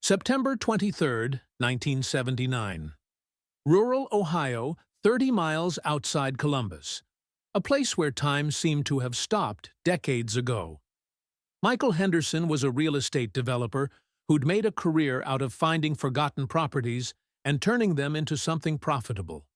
September 23, 1979. Rural Ohio, 30 miles outside Columbus. A place where time seemed to have stopped decades ago. Michael Henderson was a real estate developer who'd made a career out of finding forgotten properties and turning them into something profitable.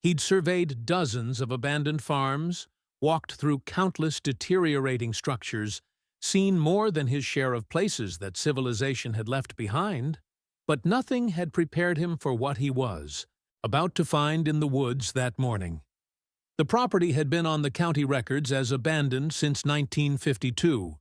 He'd surveyed dozens of abandoned farms, walked through countless deteriorating structures, seen more than his share of places that civilization had left behind, but nothing had prepared him for what he was about to find in the woods that morning. The property had been on the county records as abandoned since 1952.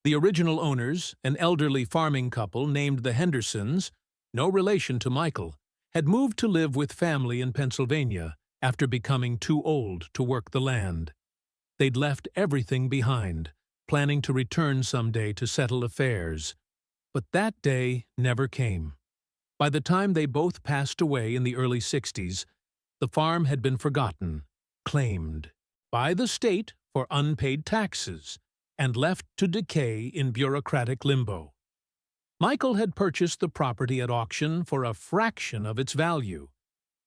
The original owners, an elderly farming couple named the Hendersons, no relation to Michael, had moved to live with family in Pennsylvania after becoming too old to work the land. They'd left everything behind, planning to return someday to settle affairs. But that day never came. By the time they both passed away in the early 60s, the farm had been forgotten, claimed by the state for unpaid taxes, and left to decay in bureaucratic limbo. Michael had purchased the property at auction for a fraction of its value,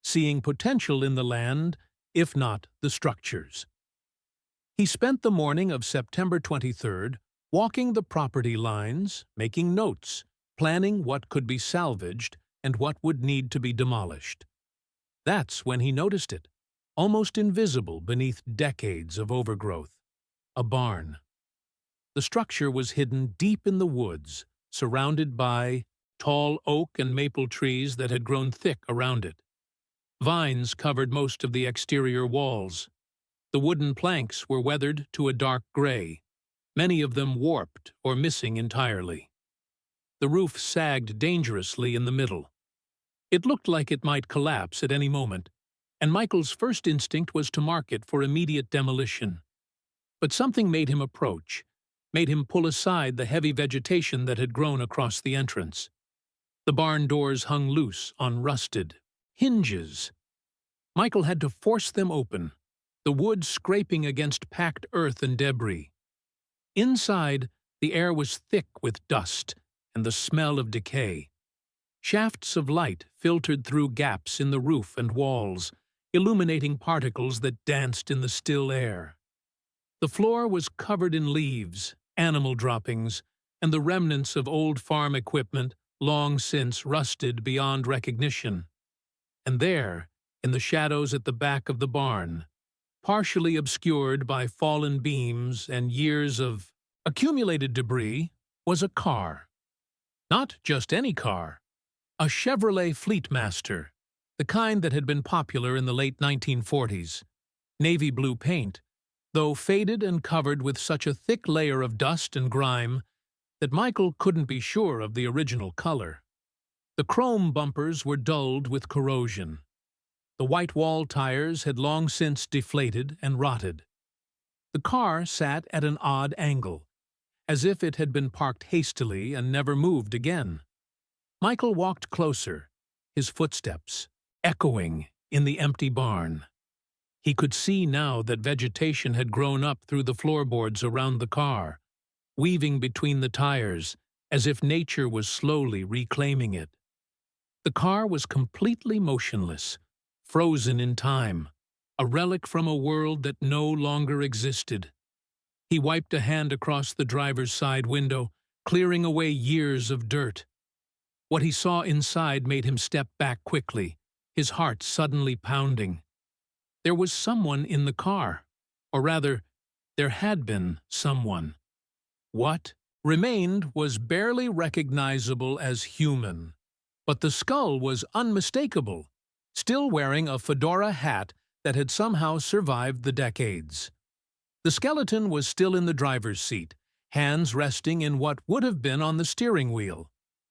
seeing potential in the land, if not the structures. He spent the morning of September 23rd walking the property lines, making notes, planning what could be salvaged and what would need to be demolished. That's when he noticed it, almost invisible beneath decades of overgrowth. A barn. The structure was hidden deep in the woods, surrounded by tall oak and maple trees that had grown thick around it. Vines covered most of the exterior walls. The wooden planks were weathered to a dark gray, many of them warped or missing entirely. The roof sagged dangerously in the middle. It looked like it might collapse at any moment, and Michael's first instinct was to mark it for immediate demolition. But something made him approach, made him pull aside the heavy vegetation that had grown across the entrance. The barn doors hung loose on rusted hinges. Michael had to force them open, the wood scraping against packed earth and debris. Inside, the air was thick with dust and the smell of decay. Shafts of light filtered through gaps in the roof and walls, illuminating particles that danced in the still air. The floor was covered in leaves, animal droppings, and the remnants of old farm equipment long since rusted beyond recognition. And there, in the shadows at the back of the barn, partially obscured by fallen beams and years of accumulated debris, was a car. Not just any car. A Chevrolet Fleetmaster, the kind that had been popular in the late 1940s. Navy blue paint, though faded and covered with such a thick layer of dust and grime that Michael couldn't be sure of the original color. The chrome bumpers were dulled with corrosion. The white wall tires had long since deflated and rotted. The car sat at an odd angle, as if it had been parked hastily and never moved again. Michael walked closer, his footsteps echoing in the empty barn. He could see now that vegetation had grown up through the floorboards around the car, weaving between the tires as if nature was slowly reclaiming it. The car was completely motionless, frozen in time, a relic from a world that no longer existed. He wiped a hand across the driver's side window, clearing away years of dirt. What he saw inside made him step back quickly, his heart suddenly pounding. There was someone in the car, or rather, there had been someone. What remained was barely recognizable as human, but the skull was unmistakable, still wearing a fedora hat that had somehow survived the decades. The skeleton was still in the driver's seat, hands resting in what would have been on the steering wheel,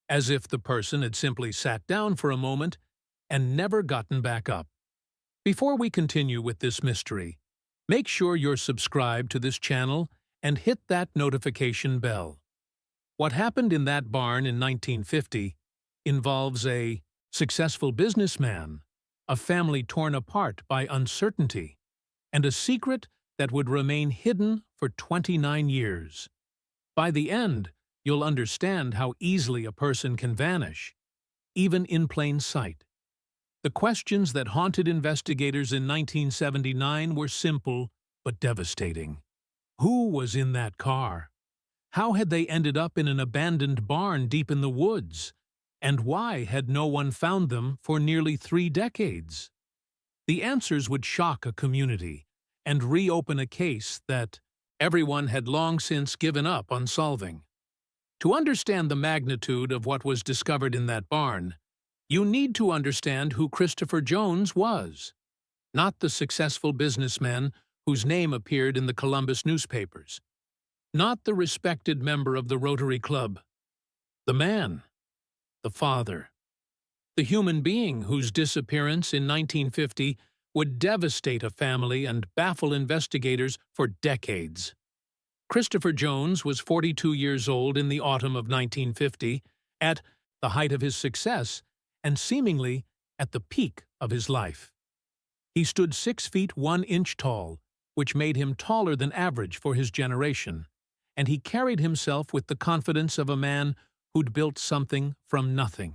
as if the person had simply sat down for a moment and never gotten back up. Before we continue with this mystery, make sure you're subscribed to this channel and hit that notification bell. What happened in that barn in 1950 involves a successful businessman, a family torn apart by uncertainty, and a secret that would remain hidden for 29 years. By the end, you'll understand how easily a person can vanish, even in plain sight. The questions that haunted investigators in 1979 were simple but devastating. Who was in that car? How had they ended up in an abandoned barn deep in the woods? And why had no one found them for nearly 3 decades? The answers would shock a community and reopen a case that everyone had long since given up on solving. To understand the magnitude of what was discovered in that barn, you need to understand who Christopher Jones was, not the successful businessman whose name appeared in the Columbus newspapers, not the respected member of the Rotary Club, the man, the father, the human being whose disappearance in 1950 would devastate a family and baffle investigators for decades. Christopher Jones was 42 years old in the autumn of 1950, at the height of his success and seemingly at the peak of his life. He stood 6 feet 1 inch tall, which made him taller than average for his generation, and he carried himself with the confidence of a man who'd built something from nothing.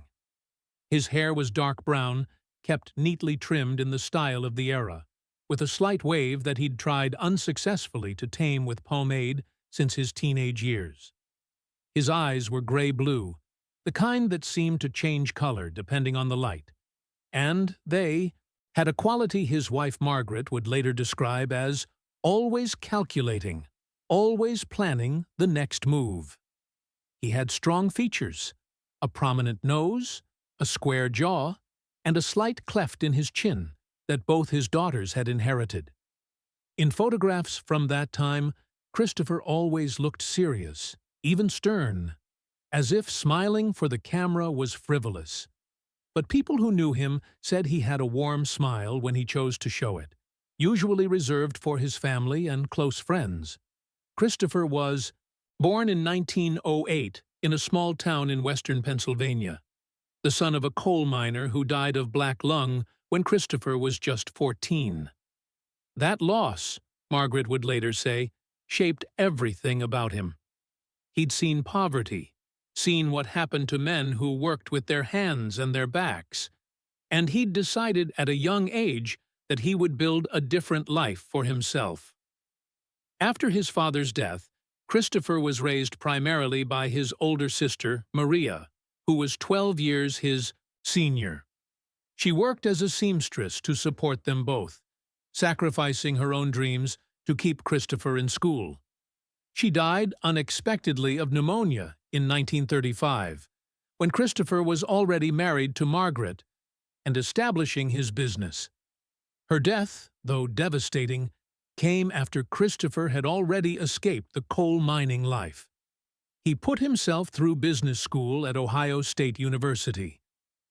His hair was dark brown, kept neatly trimmed in the style of the era, with a slight wave that he'd tried unsuccessfully to tame with pomade since his teenage years. His eyes were gray-blue, the kind that seemed to change color depending on the light, and they had a quality his wife Margaret would later describe as always calculating, always planning the next move. He had strong features, a prominent nose, a square jaw, and a slight cleft in his chin that both his daughters had inherited. In photographs from that time, Christopher always looked serious, even stern, as if smiling for the camera was frivolous. But people who knew him said he had a warm smile when he chose to show it, usually reserved for his family and close friends. Christopher was born in 1908 in a small town in western Pennsylvania, the son of a coal miner who died of black lung when Christopher was just 14. That loss, Margaret would later say, shaped everything about him. He'd seen poverty, seen what happened to men who worked with their hands and their backs, and he'd decided at a young age that he would build a different life for himself. After his father's death, Christopher was raised primarily by his older sister, Maria, who was 12 years his senior. She worked as a seamstress to support them both, sacrificing her own dreams to keep Christopher in school. She died unexpectedly of pneumonia in 1935, when Christopher was already married to Margaret and establishing his business. Her death, though devastating, came after Christopher had already escaped the coal mining life. He put himself through business school at Ohio State University,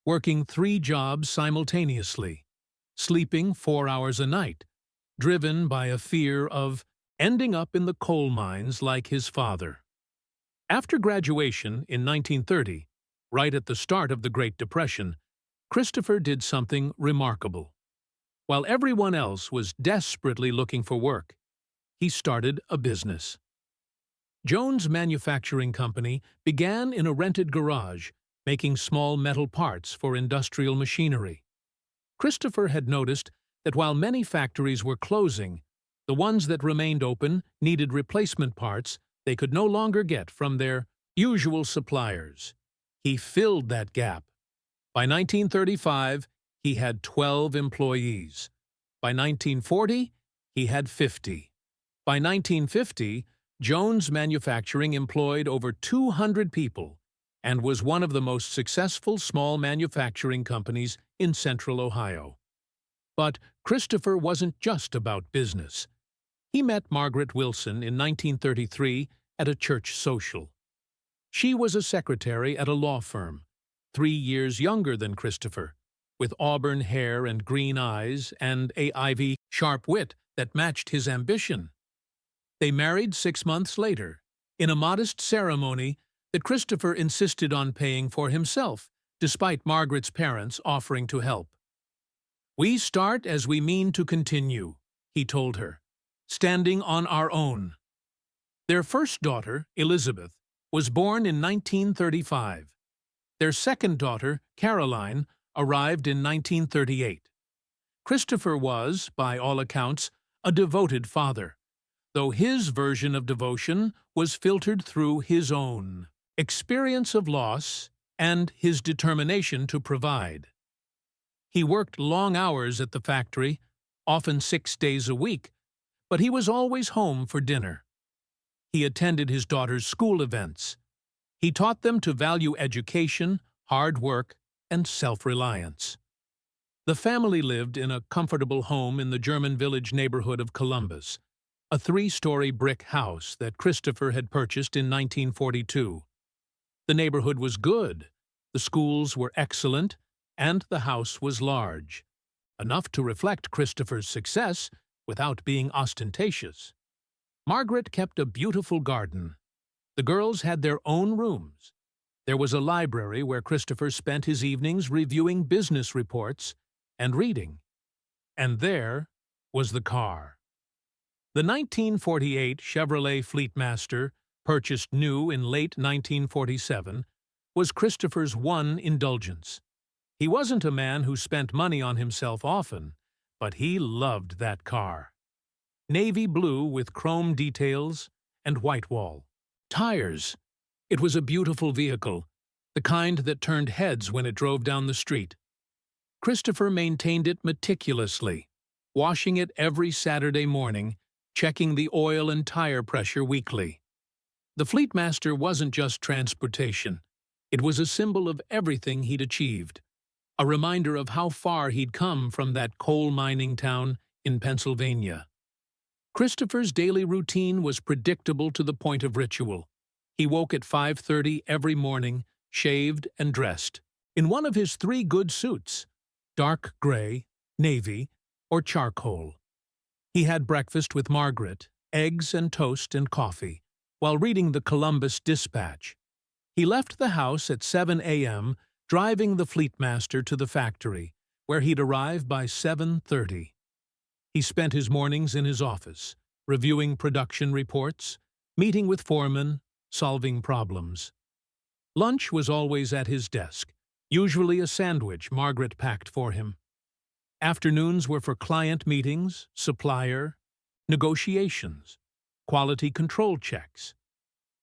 working 3 jobs simultaneously, sleeping 4 hours a night, driven by a fear of ending up in the coal mines like his father. After graduation in 1930, right at the start of the Great Depression, Christopher did something remarkable. While everyone else was desperately looking for work, he started a business. Jones Manufacturing Company began in a rented garage, making small metal parts for industrial machinery. Christopher had noticed that while many factories were closing, the ones that remained open needed replacement parts they could no longer get from their usual suppliers. He filled that gap. By 1935, he had 12 employees. By 1940, he had 50. By 1950, Jones Manufacturing employed over 200 people and was one of the most successful small manufacturing companies in central Ohio. But Christopher wasn't just about business. He met Margaret Wilson in 1933 at a church social. She was a secretary at a law firm, 3 years younger than Christopher, with auburn hair and green eyes and a ivy sharp wit that matched his ambition. They married 6 months later, in a modest ceremony that Christopher insisted on paying for himself, despite Margaret's parents offering to help. "We start as we mean to continue," he told her, "standing on our own." Their first daughter, Elizabeth, was born in 1935. Their second daughter, Caroline, arrived in 1938. Christopher was, by all accounts, a devoted father, though his version of devotion was filtered through his own experience of loss and his determination to provide. He worked long hours at the factory, often 6 days a week, but he was always home for dinner. He attended his daughter's school events. He taught them to value education, hard work, and self-reliance. The family lived in a comfortable home in the German village neighborhood of Columbus, a 3-story brick house that Christopher had purchased in 1942. The neighborhood was good, the schools were excellent, and the house was large, enough to reflect Christopher's success without being ostentatious. Margaret kept a beautiful garden. The girls had their own rooms. There was a library where Christopher spent his evenings reviewing business reports and reading. And there was the car. The 1948 Chevrolet Fleetmaster, purchased new in late 1947, was Christopher's one indulgence. He wasn't a man who spent money on himself often, but he loved that car. Navy blue with chrome details and white wall. Tires. It was a beautiful vehicle, the kind that turned heads when it drove down the street. Christopher maintained it meticulously, washing it every Saturday morning, checking the oil and tire pressure weekly. The Fleetmaster wasn't just transportation. It was a symbol of everything he'd achieved, a reminder of how far he'd come from that coal mining town in Pennsylvania. Christopher's daily routine was predictable to the point of ritual. He woke at 5:30 every morning, shaved and dressed, in one of his 3 good suits, dark gray, navy, or charcoal. He had breakfast with Margaret, eggs and toast and coffee, while reading the Columbus Dispatch. He left the house at 7 a.m., driving the Fleetmaster to the factory, where he'd arrive by 7:30. He spent his mornings in his office, reviewing production reports, meeting with foremen, solving problems. Lunch was always at his desk, usually a sandwich Margaret packed for him. Afternoons were for client meetings, supplier, negotiations, quality control checks.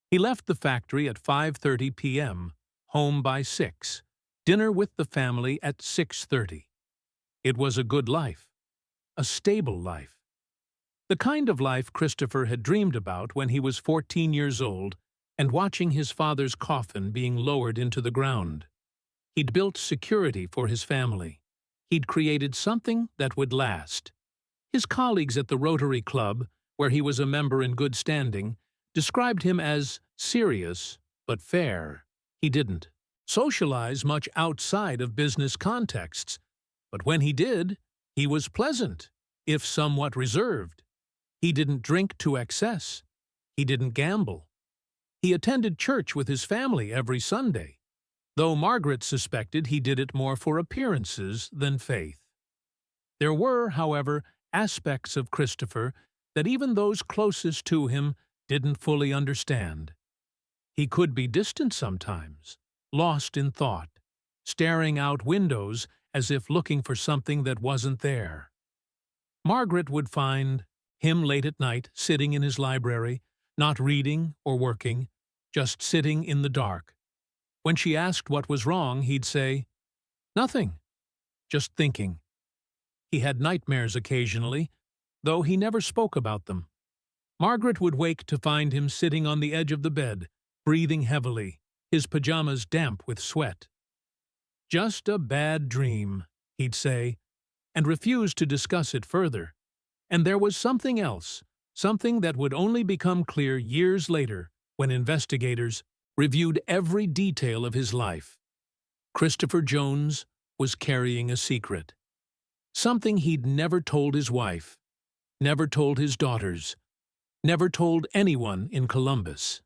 He left the factory at 5:30 p.m., home by 6, dinner with the family at 6:30. It was a good life, a stable life. The kind of life Christopher had dreamed about when he was 14 years old and watching his father's coffin being lowered into the ground. He'd built security for his family. He'd created something that would last. His colleagues at the Rotary Club, where he was a member in good standing, described him as serious but fair. He didn't socialize much outside of business contexts, but when he did, he was pleasant, if somewhat reserved. He didn't drink to excess. He didn't gamble. He attended church with his family every Sunday, though Margaret suspected he did it more for appearances than faith. There were, however, aspects of Christopher that even those closest to him didn't fully understand. He could be distant sometimes, lost in thought, staring out windows as if looking for something that wasn't there. Margaret would find him late at night sitting in his library, not reading or working, just sitting in the dark. When she asked what was wrong, he'd say, "Nothing, just thinking." He had nightmares occasionally, though he never spoke about them. Margaret would wake to find him sitting on the edge of the bed, breathing heavily, his pajamas damp with sweat. "Just a bad dream," he'd say, and refuse to discuss it further. And there was something else, something that would only become clear years later when investigators reviewed every detail of his life. Christopher Jones was carrying a secret. Something he'd never told his wife, never told his daughters, never told anyone in Columbus.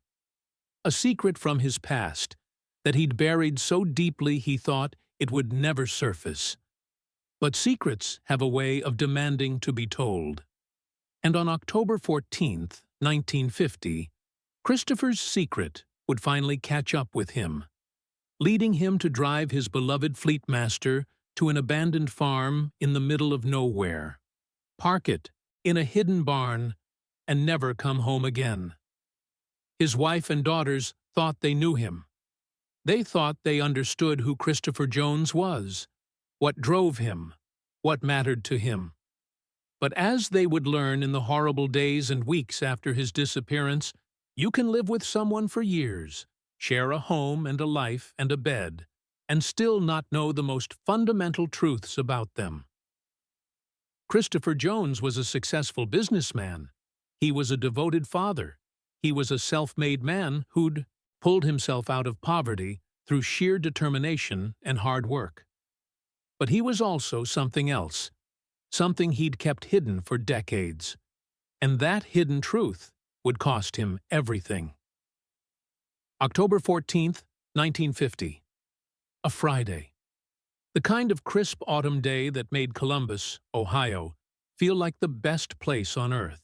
A secret from his past that he'd buried so deeply he thought it would never surface. But secrets have a way of demanding to be told. And on October 14, 1950, Christopher's secret would finally catch up with him, leading him to drive his beloved Fleetmaster to an abandoned farm in the middle of nowhere, park it in a hidden barn, and never come home again. His wife and daughters thought they knew him. They thought they understood who Christopher Jones was, what drove him, what mattered to him. But as they would learn in the horrible days and weeks after his disappearance, you can live with someone for years, share a home and a life and a bed, and still not know the most fundamental truths about them. Christopher Jones was a successful businessman. He was a devoted father. He was a self-made man who'd pulled himself out of poverty through sheer determination and hard work. But he was also something else, something he'd kept hidden for decades. And that hidden truth would cost him everything. October 14th, 1950. A Friday. The kind of crisp autumn day that made Columbus, Ohio, feel like the best place on earth.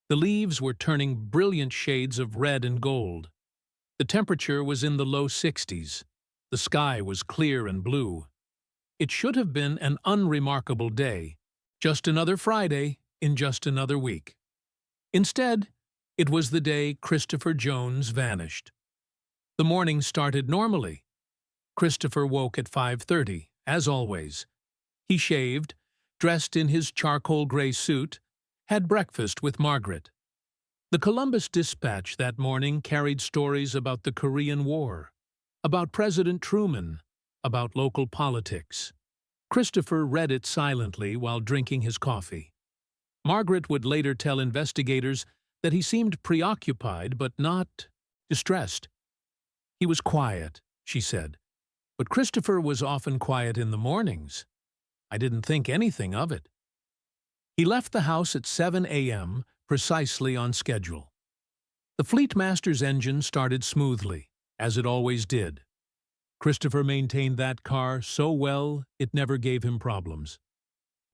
The leaves were turning brilliant shades of red and gold. The temperature was in the low 60s. The sky was clear and blue. It should have been an unremarkable day, just another Friday in just another week. Instead, it was the day Christopher Jones vanished. The morning started normally. Christopher woke at 5:30, as always. He shaved, dressed in his charcoal gray suit, had breakfast with Margaret. The Columbus Dispatch that morning carried stories about the Korean War, about President Truman, about local politics. Christopher read it silently while drinking his coffee. Margaret would later tell investigators that he seemed preoccupied but not distressed. He was quiet, she said, but Christopher was often quiet in the mornings. I didn't think anything of it. He left the house at 7 a.m., precisely on schedule. The Fleetmaster's engine started smoothly, as it always did. Christopher maintained that car so well it never gave him problems.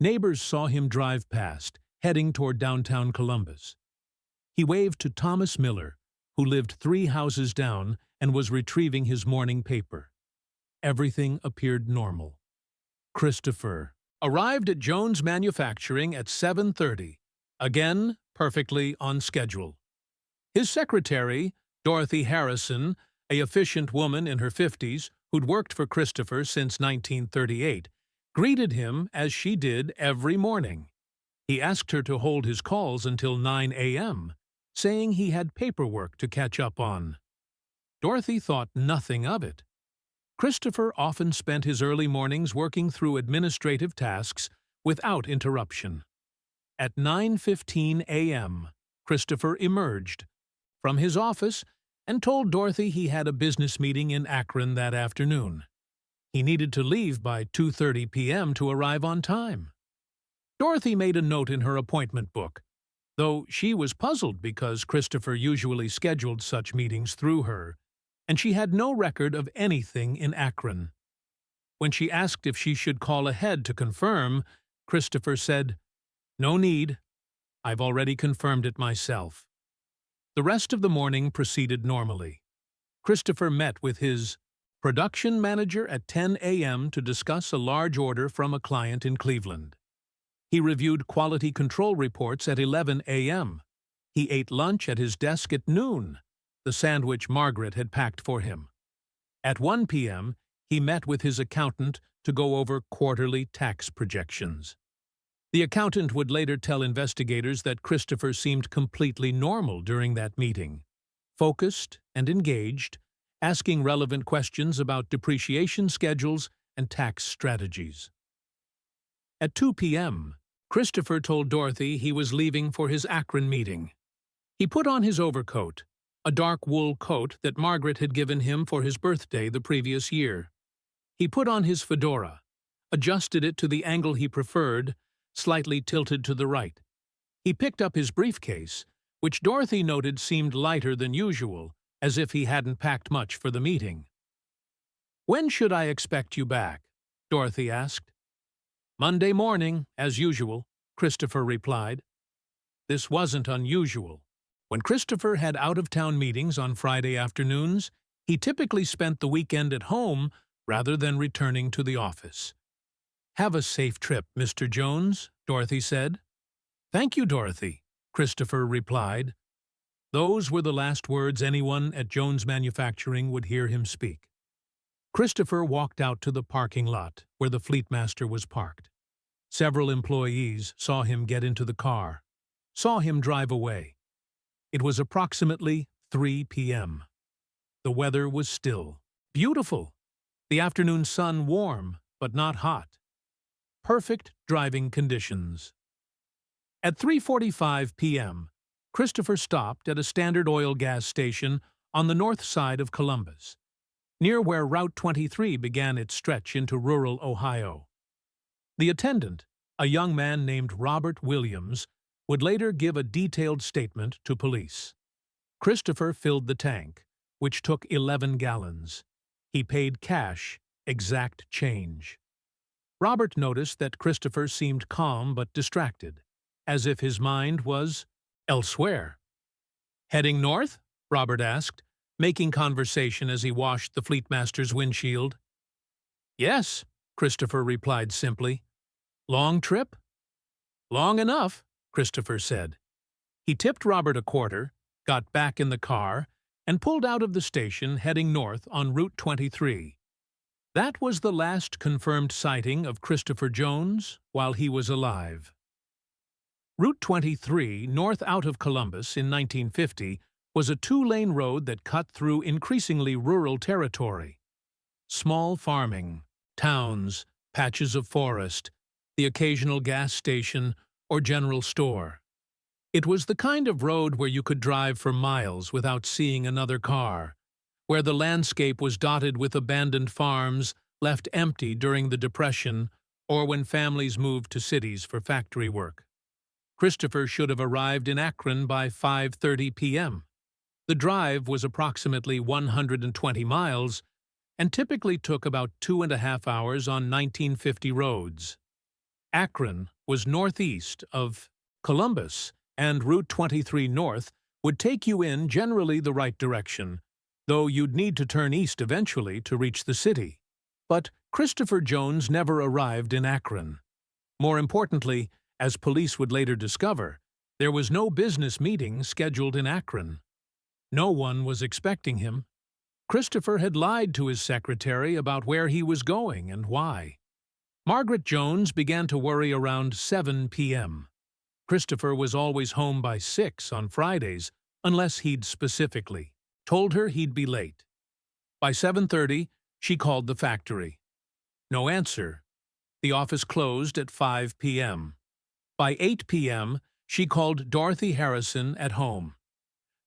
Neighbors saw him drive past, heading toward downtown Columbus. He waved to Thomas Miller, who lived 3 houses down and was retrieving his morning paper. Everything appeared normal. Christopher arrived at Jones Manufacturing at 7:30, again perfectly on schedule. His secretary, Dorothy Harrison, a efficient woman in her 50s who'd worked for Christopher since 1938, greeted him as she did every morning. He asked her to hold his calls until 9 a.m., saying he had paperwork to catch up on. Dorothy thought nothing of it. Christopher often spent his early mornings working through administrative tasks without interruption. At 9:15 a.m., Christopher emerged from his office and told Dorothy he had a business meeting in Akron that afternoon. He needed to leave by 2:30 p.m. to arrive on time. Dorothy made a note in her appointment book, though she was puzzled because Christopher usually scheduled such meetings through her, and she had no record of anything in Akron. When she asked if she should call ahead to confirm, Christopher said, "No need. I've already confirmed it myself." The rest of the morning proceeded normally. Christopher met with his production manager at 10 a.m. to discuss a large order from a client in Cleveland. He reviewed quality control reports at 11 a.m. He ate lunch at his desk at noon, the sandwich Margaret had packed for him. At 1 p.m., he met with his accountant to go over quarterly tax projections. The accountant would later tell investigators that Christopher seemed completely normal during that meeting, focused and engaged, asking relevant questions about depreciation schedules and tax strategies. At 2 p.m., Christopher told Dorothy he was leaving for his Akron meeting. He put on his overcoat, a dark wool coat that Margaret had given him for his birthday the previous year. He put on his fedora, adjusted it to the angle he preferred, slightly tilted to the right. He picked up his briefcase, which Dorothy noted seemed lighter than usual, as if he hadn't packed much for the meeting. "When should I expect you back?" Dorothy asked. "Monday morning, as usual," Christopher replied. This wasn't unusual. When Christopher had out-of-town meetings on Friday afternoons, he typically spent the weekend at home rather than returning to the office. "Have a safe trip, Mr. Jones," Dorothy said. "Thank you, Dorothy," Christopher replied. Those were the last words anyone at Jones Manufacturing would hear him speak. Christopher walked out to the parking lot where the Fleetmaster was parked. Several employees saw him get into the car, saw him drive away. It was approximately 3 p.m. The weather was still, beautiful. The afternoon sun warm, but not hot. Perfect driving conditions. At 3:45 p.m., Christopher stopped at a Standard Oil gas station on the north side of Columbus, near where Route 23 began its stretch into rural Ohio. The attendant, a young man named Robert Williams, would later give a detailed statement to police. Christopher filled the tank, which took 11 gallons. He paid cash, exact change. Robert noticed that Christopher seemed calm but distracted, as if his mind was elsewhere. "Heading north?" Robert asked, making conversation as he washed the Fleetmaster's windshield. "Yes," Christopher replied simply. "Long trip?" "Long enough," Christopher said. He tipped Robert a quarter, got back in the car, and pulled out of the station heading north on Route 23. That was the last confirmed sighting of Christopher Jones while he was alive. Route 23, north out of Columbus in 1950, was a two-lane road that cut through increasingly rural territory. Small farming, towns, patches of forest, the occasional gas station or general store. It was the kind of road where you could drive for miles without seeing another car, where the landscape was dotted with abandoned farms left empty during the Depression or when families moved to cities for factory work. Christopher should have arrived in Akron by 5:30 p.m. The drive was approximately 120 miles and typically took about 2.5 hours on 1950 roads. Akron was northeast of Columbus, and Route 23 north would take you in generally the right direction, though you'd need to turn east eventually to reach the city. But Christopher Jones never arrived in Akron. More importantly, as police would later discover, there was no business meeting scheduled in Akron. No one was expecting him. Christopher had lied to his secretary about where he was going and why. Margaret Jones began to worry around 7 p.m. Christopher was always home by 6 on Fridays, unless he'd specifically told her he'd be late. By 7:30, she called the factory. No answer. The office closed at 5 p.m. By 8 p.m., she called Dorothy Harrison at home.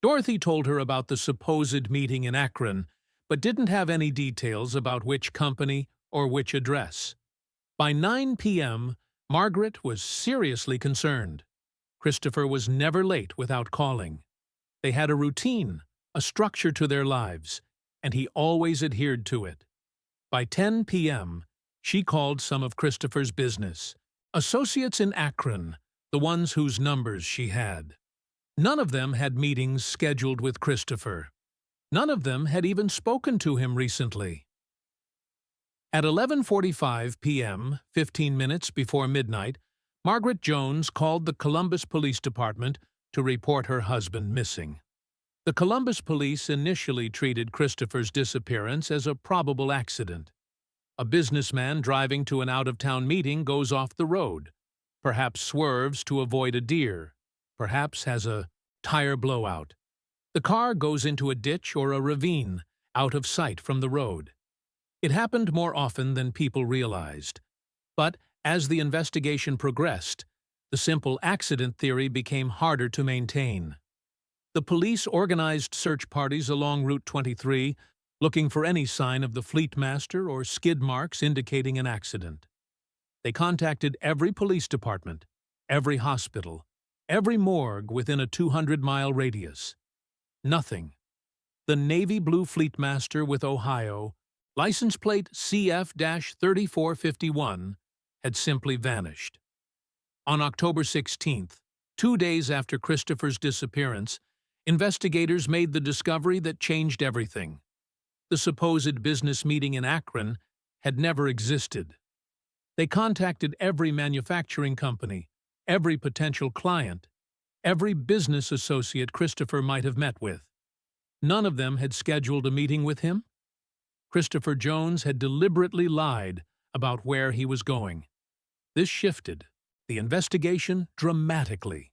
Dorothy told her about the supposed meeting in Akron, but didn't have any details about which company or which address. By 9 p.m., Margaret was seriously concerned. Christopher was never late without calling. They had a routine, a structure to their lives, and he always adhered to it. By 10 p.m., she called some of Christopher's business, associates in Akron, the ones whose numbers she had. None of them had meetings scheduled with Christopher. None of them had even spoken to him recently. At 11:45 p.m., 15 minutes before midnight, Margaret Jones called the Columbus Police Department to report her husband missing. The Columbus police initially treated Christopher's disappearance as a probable accident. A businessman driving to an out-of-town meeting goes off the road, perhaps swerves to avoid a deer, perhaps has a tire blowout. The car goes into a ditch or a ravine, out of sight from the road. It happened more often than people realized. But as the investigation progressed, the simple accident theory became harder to maintain. The police organized search parties along Route 23, looking for any sign of the Fleetmaster or skid marks indicating an accident. They contacted every police department, every hospital, every morgue within a 200-mile radius. Nothing. The navy blue Fleetmaster with Ohio, license plate CF-3451, had simply vanished. On October 16th, 2 days after Christopher's disappearance, investigators made the discovery that changed everything. The supposed business meeting in Akron had never existed. They contacted every manufacturing company, every potential client, every business associate Christopher might have met with. None of them had scheduled a meeting with him. Christopher Jones had deliberately lied about where he was going. This shifted the investigation dramatically.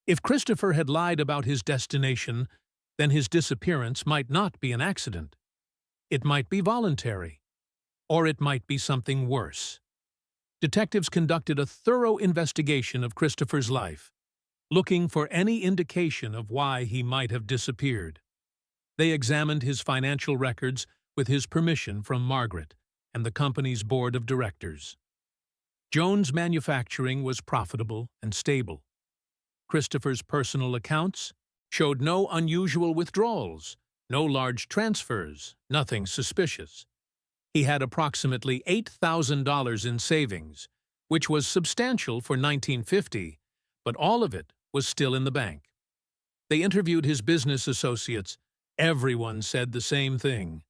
If Christopher had lied about his destination, then his disappearance might not be an accident. It might be voluntary, or it might be something worse. Detectives conducted a thorough investigation of Christopher's life, looking for any indication of why he might have disappeared. They examined his financial records with his permission from Margaret and the company's board of directors. Jones Manufacturing was profitable and stable. Christopher's personal accounts showed no unusual withdrawals, no large transfers, nothing suspicious. He had approximately $8,000 in savings, which was substantial for 1950, but all of it was still in the bank. They interviewed his business associates. Everyone said the same thing.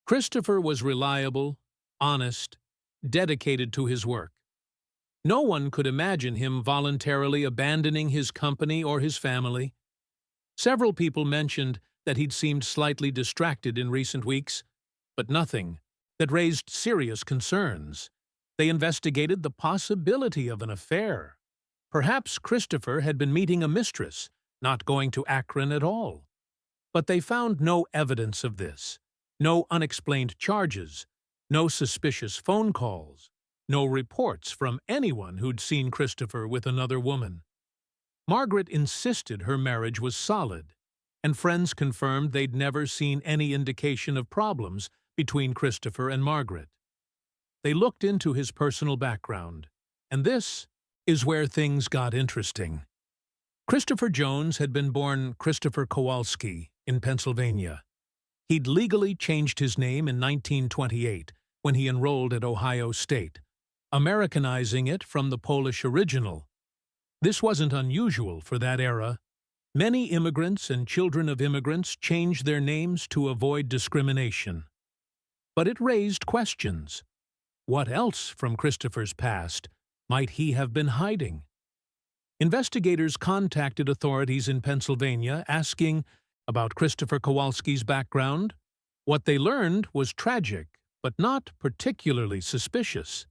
Christopher was reliable, honest, dedicated to his work. No one could imagine him voluntarily abandoning his company or his family. Several people mentioned that he'd seemed slightly distracted in recent weeks, but nothing that raised serious concerns. They investigated the possibility of an affair. Perhaps Christopher had been meeting a mistress, not going to Akron at all. But they found no evidence of this, no unexplained charges, no suspicious phone calls, no reports from anyone who'd seen Christopher with another woman. Margaret insisted her marriage was solid, and friends confirmed they'd never seen any indication of problems between Christopher and Margaret. They looked into his personal background, and this is where things got interesting. Christopher Jones had been born Christopher Kowalski in Pennsylvania. He'd legally changed his name in 1928 when he enrolled at Ohio State, Americanizing it from the Polish original. This wasn't unusual for that era. Many immigrants and children of immigrants changed their names to avoid discrimination. But it raised questions. What else from Christopher's past might he have been hiding? Investigators contacted authorities in Pennsylvania asking about Christopher Kowalski's background. What they learned was tragic, but not particularly suspicious.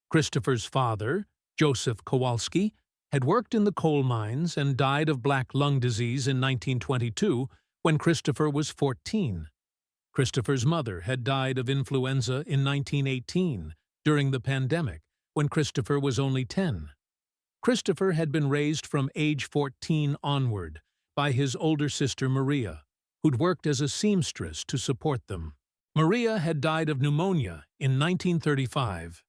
Christopher's father, Joseph Kowalski, had worked in the coal mines and died of black lung disease in 1922 when Christopher was 14. Christopher's mother had died of influenza in 1918 during the pandemic when Christopher was only 10. Christopher had been raised from age 14 onward by his older sister Maria, who'd worked as a seamstress to support them. Maria had died of pneumonia in 1935.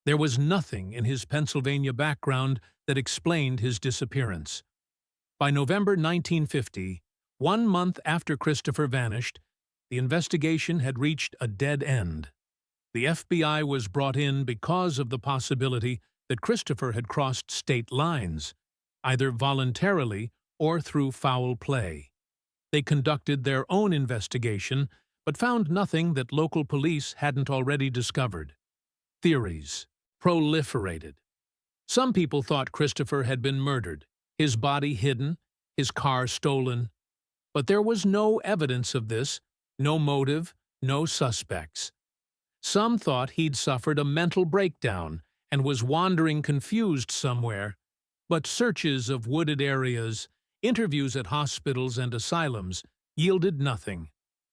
There was nothing in his Pennsylvania background that explained his disappearance. By November 1950, 1 month after Christopher vanished, the investigation had reached a dead end. The FBI was brought in because of the possibility that Christopher had crossed state lines, either voluntarily or through foul play. They conducted their own investigation, but found nothing that local police hadn't already discovered. Theories proliferated. Some people thought Christopher had been murdered, his body hidden, his car stolen. But there was no evidence of this, no motive, no suspects. Some thought he'd suffered a mental breakdown and was wandering confused somewhere, but searches of wooded areas, interviews at hospitals and asylums yielded nothing.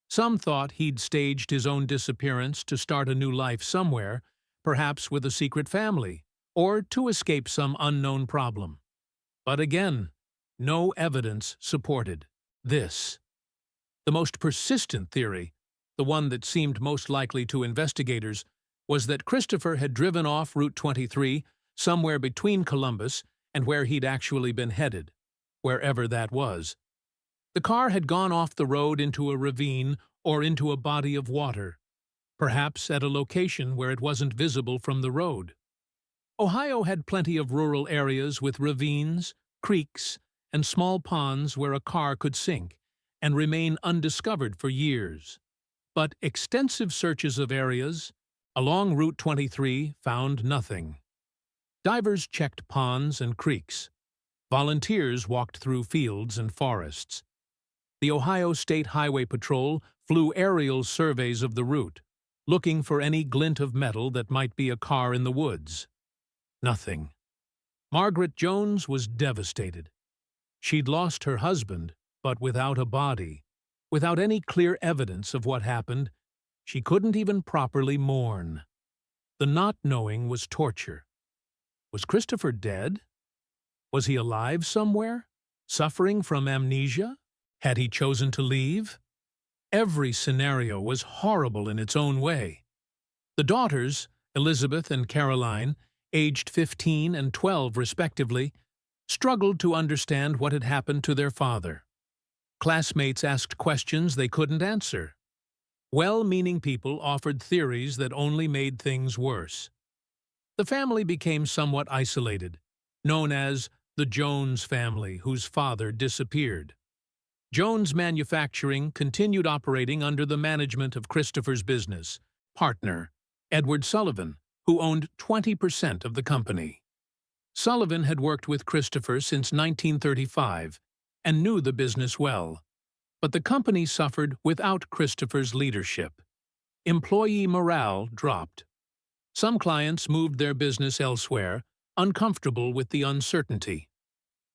Some thought he'd staged his own disappearance to start a new life somewhere, perhaps with a secret family, or to escape some unknown problem. But again, no evidence supported this. The most persistent theory, the one that seemed most likely to investigators, was that Christopher had driven off Route 23 somewhere between Columbus and where he'd actually been headed, wherever that was. The car had gone off the road into a ravine or into a body of water, perhaps at a location where it wasn't visible from the road. Ohio had plenty of rural areas with ravines, creeks, and small ponds where a car could sink and remain undiscovered for years. But extensive searches of areas along Route 23 found nothing. Divers checked ponds and creeks. Volunteers walked through fields and forests. The Ohio State Highway Patrol flew aerial surveys of the route, looking for any glint of metal that might be a car in the woods. Nothing. Margaret Jones was devastated. She'd lost her husband, but without a body, without any clear evidence of what happened. She couldn't even properly mourn. The not knowing was torture. Was Christopher dead? Was he alive somewhere, suffering from amnesia? Had he chosen to leave? Every scenario was horrible in its own way. The daughters, Elizabeth and Caroline, aged 15 and 12 respectively, struggled to understand what had happened to their father. Classmates asked questions they couldn't answer. Well-meaning people offered theories that only made things worse. The family became somewhat isolated, known as the Jones family, whose father disappeared. Jones Manufacturing continued operating under the management of Christopher's business partner, Edward Sullivan, who owned 20% of the company. Sullivan had worked with Christopher since 1935 and knew the business well. But the company suffered without Christopher's leadership. Employee morale dropped. Some clients moved their business elsewhere, uncomfortable with the uncertainty.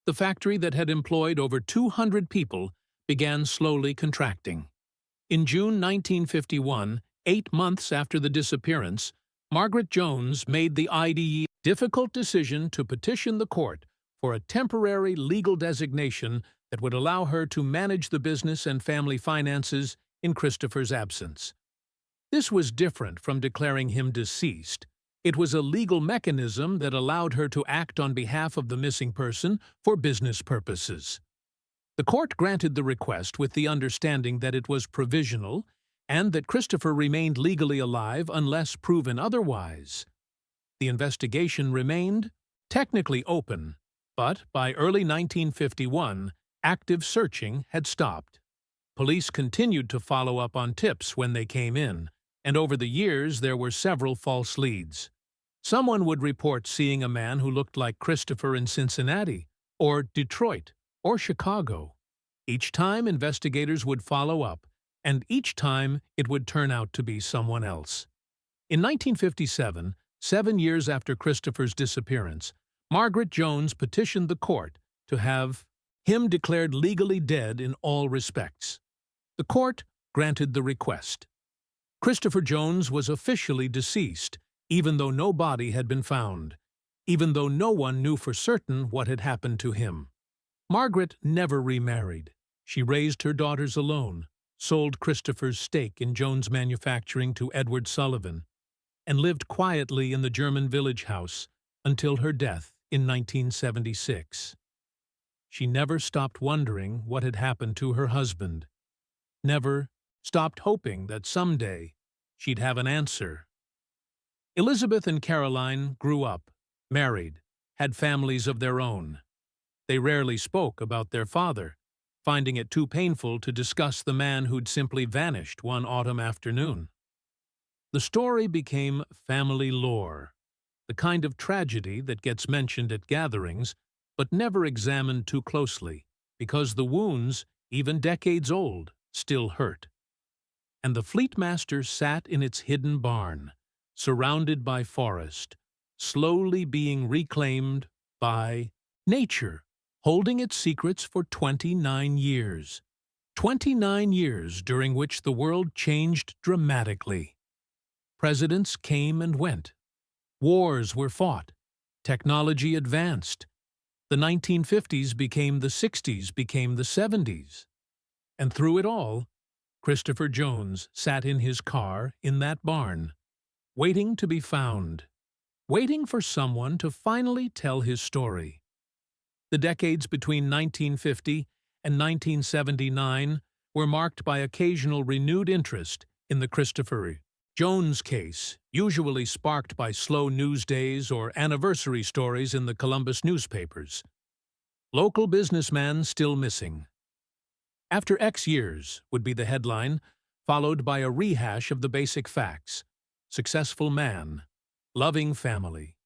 The factory that had employed over 200 people began slowly contracting. In June 1951, 8 months after the disappearance, Margaret Jones made the difficult decision to petition the court for a temporary legal designation that would allow her to manage the business and family finances in Christopher's absence. This was different from declaring him deceased. It was a legal mechanism that allowed her to act on behalf of the missing person for business purposes. The court granted the request with the understanding that it was provisional and that Christopher remained legally alive unless proven otherwise. The investigation remained technically open, but by early 1951, active searching had stopped. Police continued to follow up on tips when they came in, and over the years there were several false leads. Someone would report seeing a man who looked like Christopher in Cincinnati, or Detroit, or Chicago. Each time investigators would follow up, and each time it would turn out to be someone else. In 1957, 7 years after Christopher's disappearance, Margaret Jones petitioned the court to have him declared legally dead in all respects. The court granted the request. Christopher Jones was officially deceased, even though no body had been found, even though no one knew for certain what had happened to him. Margaret never remarried. She raised her daughters alone, sold Christopher's stake in Jones Manufacturing to Edward Sullivan, and lived quietly in the German village house until her death in 1976. She never stopped wondering what had happened to her husband, never stopped hoping that someday she'd have an answer. Elizabeth and Caroline grew up, married, had families of their own. They rarely spoke about their father, finding it too painful to discuss the man who'd simply vanished one autumn afternoon. The story became family lore, the kind of tragedy that gets mentioned at gatherings but never examined too closely, because the wounds, even decades old, still hurt. And the Fleetmaster sat in its hidden barn, surrounded by forest, slowly being reclaimed by nature, holding its secrets for 29 years. 29 years during which the world changed dramatically. Presidents came and went. Wars were fought. Technology advanced. The 1950s became the 60s, became the 70s. And through it all, Christopher Jones sat in his car in that barn, waiting to be found, waiting for someone to finally tell his story. The decades between 1950 and 1979 were marked by occasional renewed interest in the Christopher Jones case, usually sparked by slow news days or anniversary stories in the Columbus newspapers. Local businessman still missing. After X years would be the headline, followed by a rehash of the basic facts. Successful man, loving family,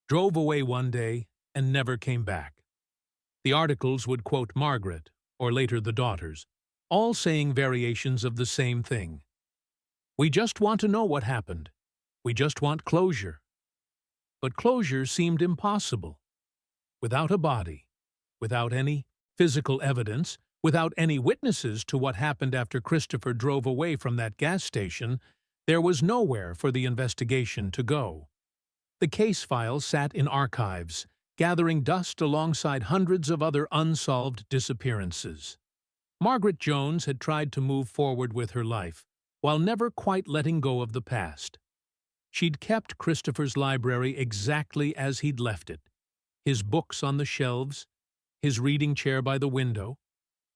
drove away one day and never came back. The articles would quote Margaret, or later the daughters, all saying variations of the same thing. We just want to know what happened. We just want closure. But closure seemed impossible. Without a body, without any physical evidence, without any witnesses to what happened after Christopher drove away from that gas station, there was nowhere for the investigation to go. The case file sat in archives, gathering dust alongside hundreds of other unsolved disappearances. Margaret Jones had tried to move forward with her life, while never quite letting go of the past. She'd kept Christopher's library exactly as he'd left it, his books on the shelves, his reading chair by the window,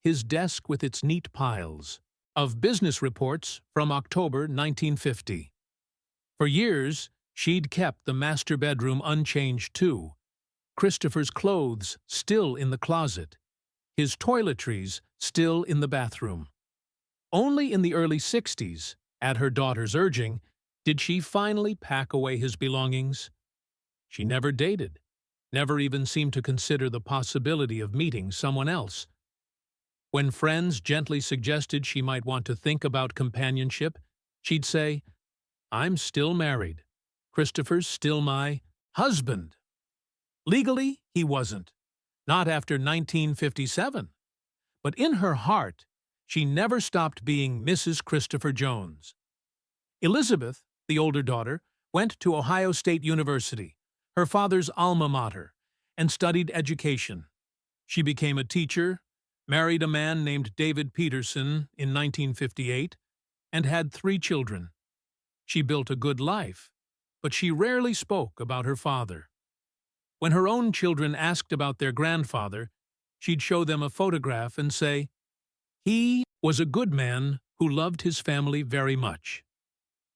his desk with its neat piles of business reports from October 1950. For years, she'd kept the master bedroom unchanged too, Christopher's clothes still in the closet, his toiletries still in the bathroom. Only in the early 60s, at her daughter's urging, did she finally pack away his belongings. She never dated, never even seemed to consider the possibility of meeting someone else. When friends gently suggested she might want to think about companionship, she'd say, "I'm still married. Christopher's still my husband." Legally, he wasn't. Not after 1957. But in her heart, she never stopped being Mrs. Christopher Jones. Elizabeth, the older daughter, went to Ohio State University, her father's alma mater, and studied education. She became a teacher, married a man named David Peterson in 1958, and had 3 children. She built a good life, but she rarely spoke about her father. When her own children asked about their grandfather, she'd show them a photograph and say, "He was a good man who loved his family very much."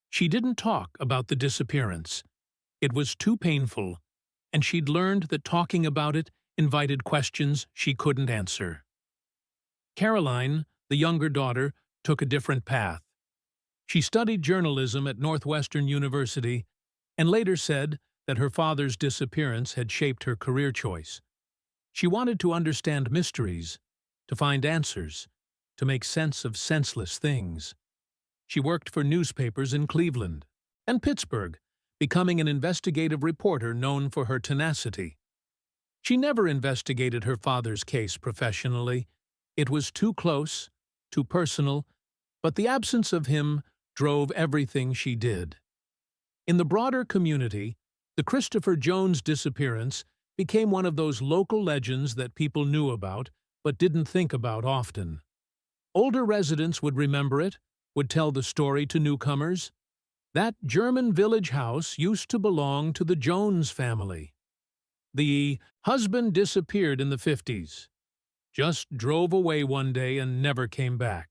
She didn't talk about the disappearance. It was too painful, and she'd learned that talking about it invited questions she couldn't answer. Caroline, the younger daughter, took a different path. She studied journalism at Northwestern University and later said that her father's disappearance had shaped her career choice. She wanted to understand mysteries, to find answers, to make sense of senseless things. She worked for newspapers in Cleveland and Pittsburgh, becoming an investigative reporter known for her tenacity. She never investigated her father's case professionally. It was too close, too personal, but the absence of him drove everything she did. In the broader community, the Christopher Jones disappearance became one of those local legends that people knew about but didn't think about often. Older residents would remember it, would tell the story to newcomers. That German village house used to belong to the Jones family. The husband disappeared in the 50s. Just drove away one day and never came back.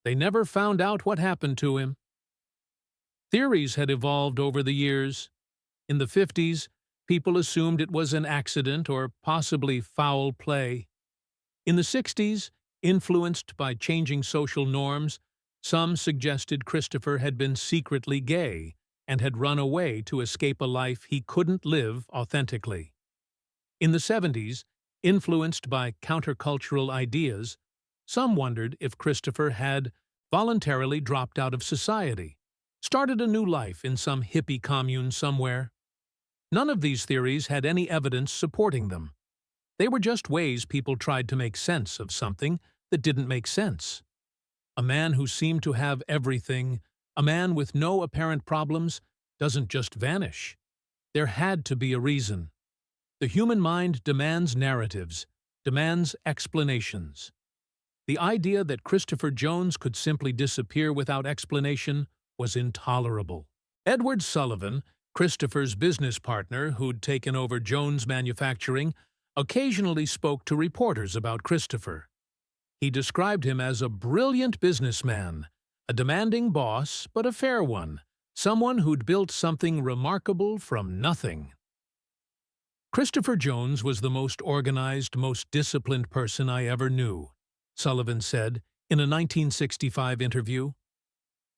They never found out what happened to him. Theories had evolved over the years. In the 50s, people assumed it was an accident or possibly foul play. In the 60s, influenced by changing social norms, some suggested Christopher had been secretly gay and had run away to escape a life he couldn't live authentically. In the 70s, influenced by countercultural ideas, some wondered if Christopher had voluntarily dropped out of society, started a new life in some hippie commune somewhere. None of these theories had any evidence supporting them. They were just ways people tried to make sense of something that didn't make sense. A man who seemed to have everything, a man with no apparent problems, doesn't just vanish. There had to be a reason. The human mind demands narratives, demands explanations. The idea that Christopher Jones could simply disappear without explanation was intolerable. Edward Sullivan, Christopher's business partner who'd taken over Jones Manufacturing, occasionally spoke to reporters about Christopher. He described him as a brilliant businessman, a demanding boss, but a fair one, someone who'd built something remarkable from nothing. Christopher Jones was the most organized, most disciplined person I ever knew, Sullivan said in a 1965 interview.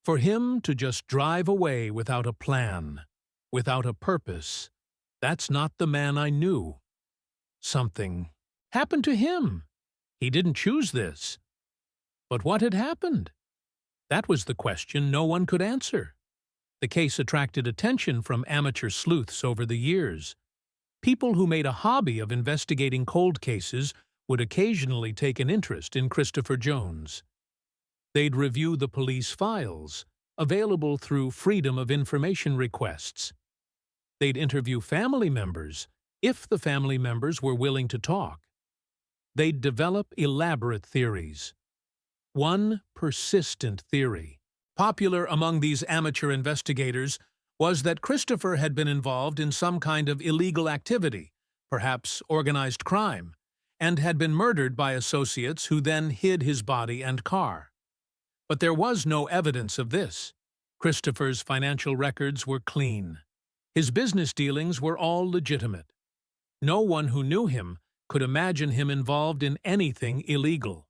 For him to just drive away without a plan, without a purpose, that's not the man I knew. Something happened to him. He didn't choose this. But what had happened? That was the question no one could answer. The case attracted attention from amateur sleuths over the years. People who made a hobby of investigating cold cases would occasionally take an interest in Christopher Jones. They'd review the police files, available through Freedom of Information requests. They'd interview family members, if the family members were willing to talk. They'd develop elaborate theories. One persistent theory, popular among these amateur investigators, was that Christopher had been involved in some kind of illegal activity, perhaps organized crime, and had been murdered by associates who then hid his body and car. But there was no evidence of this. Christopher's financial records were clean. His business dealings were all legitimate. No one who knew him could imagine him involved in anything illegal.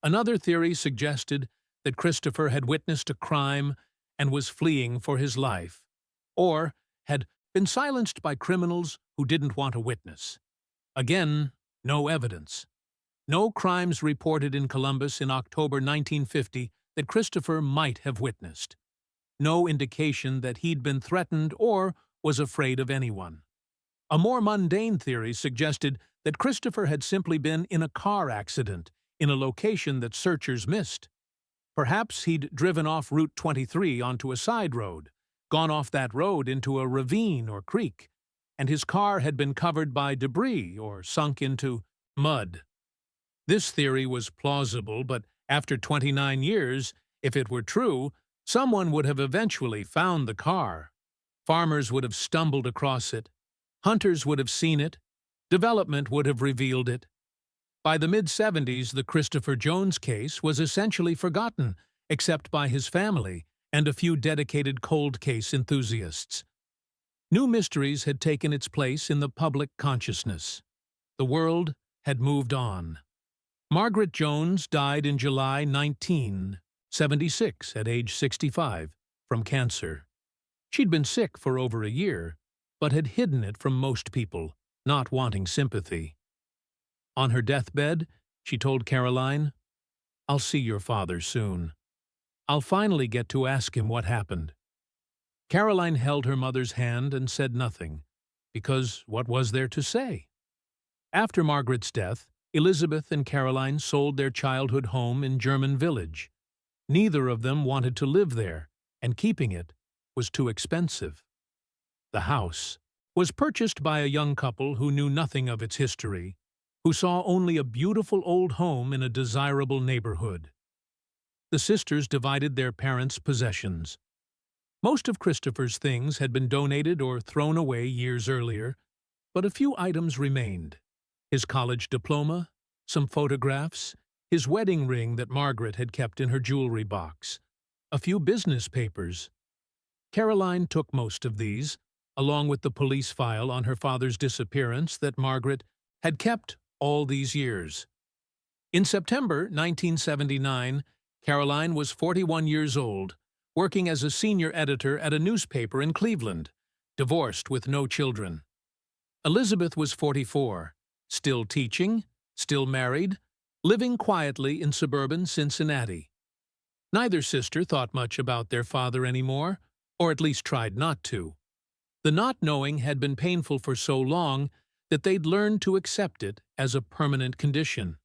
Another theory suggested that Christopher had witnessed a crime and was fleeing for his life, or had been silenced by criminals who didn't want a witness. Again, no evidence. No crimes reported in Columbus in October 1950 that Christopher might have witnessed. No indication that he'd been threatened or was afraid of anyone. A more mundane theory suggested that Christopher had simply been in a car accident in a location that searchers missed. Perhaps he'd driven off Route 23 onto a side road, gone off that road into a ravine or creek, and his car had been covered by debris or sunk into mud. This theory was plausible, but after 29 years, if it were true, someone would have eventually found the car. Farmers would have stumbled across it. Hunters would have seen it. Development would have revealed it. By the mid-70s, the Christopher Jones case was essentially forgotten, except by his family and a few dedicated cold case enthusiasts. New mysteries had taken its place in the public consciousness. The world had moved on. Margaret Jones died in July 1976 at age 65 from cancer. She'd been sick for over a year, but had hidden it from most people, not wanting sympathy. On her deathbed, she told Caroline, "I'll see your father soon. I'll finally get to ask him what happened." Caroline held her mother's hand and said nothing, because what was there to say? After Margaret's death, Elizabeth and Caroline sold their childhood home in German Village. Neither of them wanted to live there, and keeping it was too expensive. The house was purchased by a young couple who knew nothing of its history, who saw only a beautiful old home in a desirable neighborhood. The sisters divided their parents' possessions. Most of Christopher's things had been donated or thrown away years earlier, but a few items remained. His college diploma, some photographs, his wedding ring that Margaret had kept in her jewelry box, a few business papers. Caroline took most of these, along with the police file on her father's disappearance that Margaret had kept all these years. In September 1979, Caroline was 41 years old, working as a senior editor at a newspaper in Cleveland, divorced with no children. Elizabeth was 44, still teaching, still married, living quietly in suburban Cincinnati. Neither sister thought much about their father anymore, or at least tried not to. The not knowing had been painful for so long that they'd learned to accept it as a permanent condition.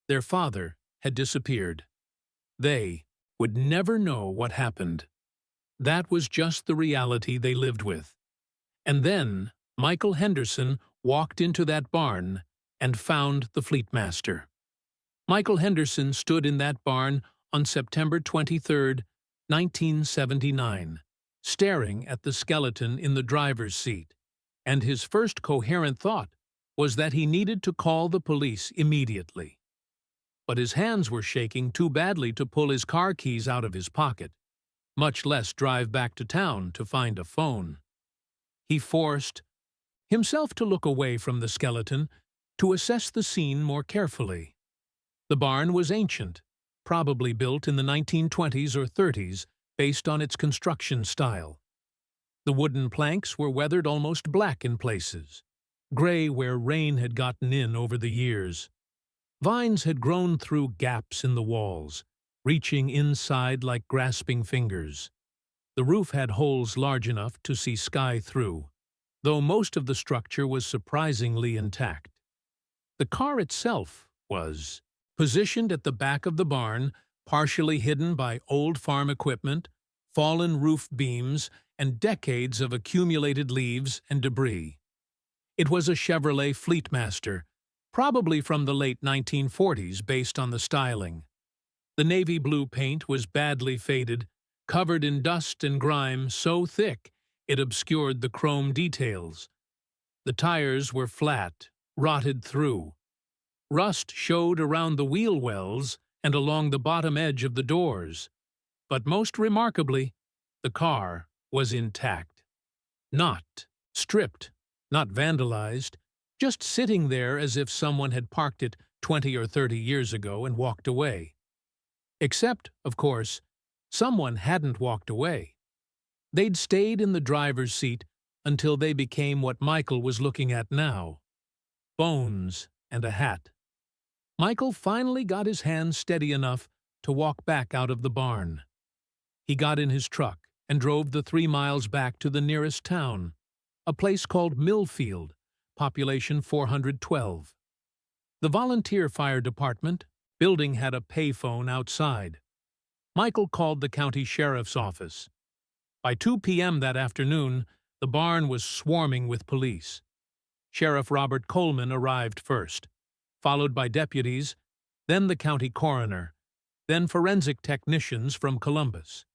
Their father had disappeared. They would never know what happened. That was just the reality they lived with. And then Michael Henderson walked into that barn and found the Fleetmaster. Michael Henderson stood in that barn on September 23, 1979, staring at the skeleton in the driver's seat, and his first coherent thought was that he needed to call the police immediately. But his hands were shaking too badly to pull his car keys out of his pocket, much less drive back to town to find a phone. He forced himself to look away from the skeleton to assess the scene more carefully. The barn was ancient, probably built in the 1920s or 30s based on its construction style. The wooden planks were weathered almost black in places, gray where rain had gotten in over the years. Vines had grown through gaps in the walls, reaching inside like grasping fingers. The roof had holes large enough to see sky through, though most of the structure was surprisingly intact. The car itself was positioned at the back of the barn, partially hidden by old farm equipment, fallen roof beams, and decades of accumulated leaves and debris. It was a Chevrolet Fleetmaster, probably from the late 1940s based on the styling. The navy blue paint was badly faded, covered in dust and grime so thick it obscured the chrome details. The tires were flat, rotted through. Rust showed around the wheel wells and along the bottom edge of the doors. But most remarkably, the car was intact. Not stripped, not vandalized, just sitting there as if someone had parked it 20 or 30 years ago and walked away. Except, of course, someone hadn't walked away. They'd stayed in the driver's seat until they became what Michael was looking at now. Bones and a hat. Michael finally got his hands steady enough to walk back out of the barn. He got in his truck and drove the 3 miles back to the nearest town, a place called Millfield, population 412. The volunteer fire department building had a payphone outside. Michael called the county sheriff's office. By 2 p.m. that afternoon, the barn was swarming with police. Sheriff Robert Coleman arrived first, followed by deputies, then the county coroner, then forensic technicians from Columbus.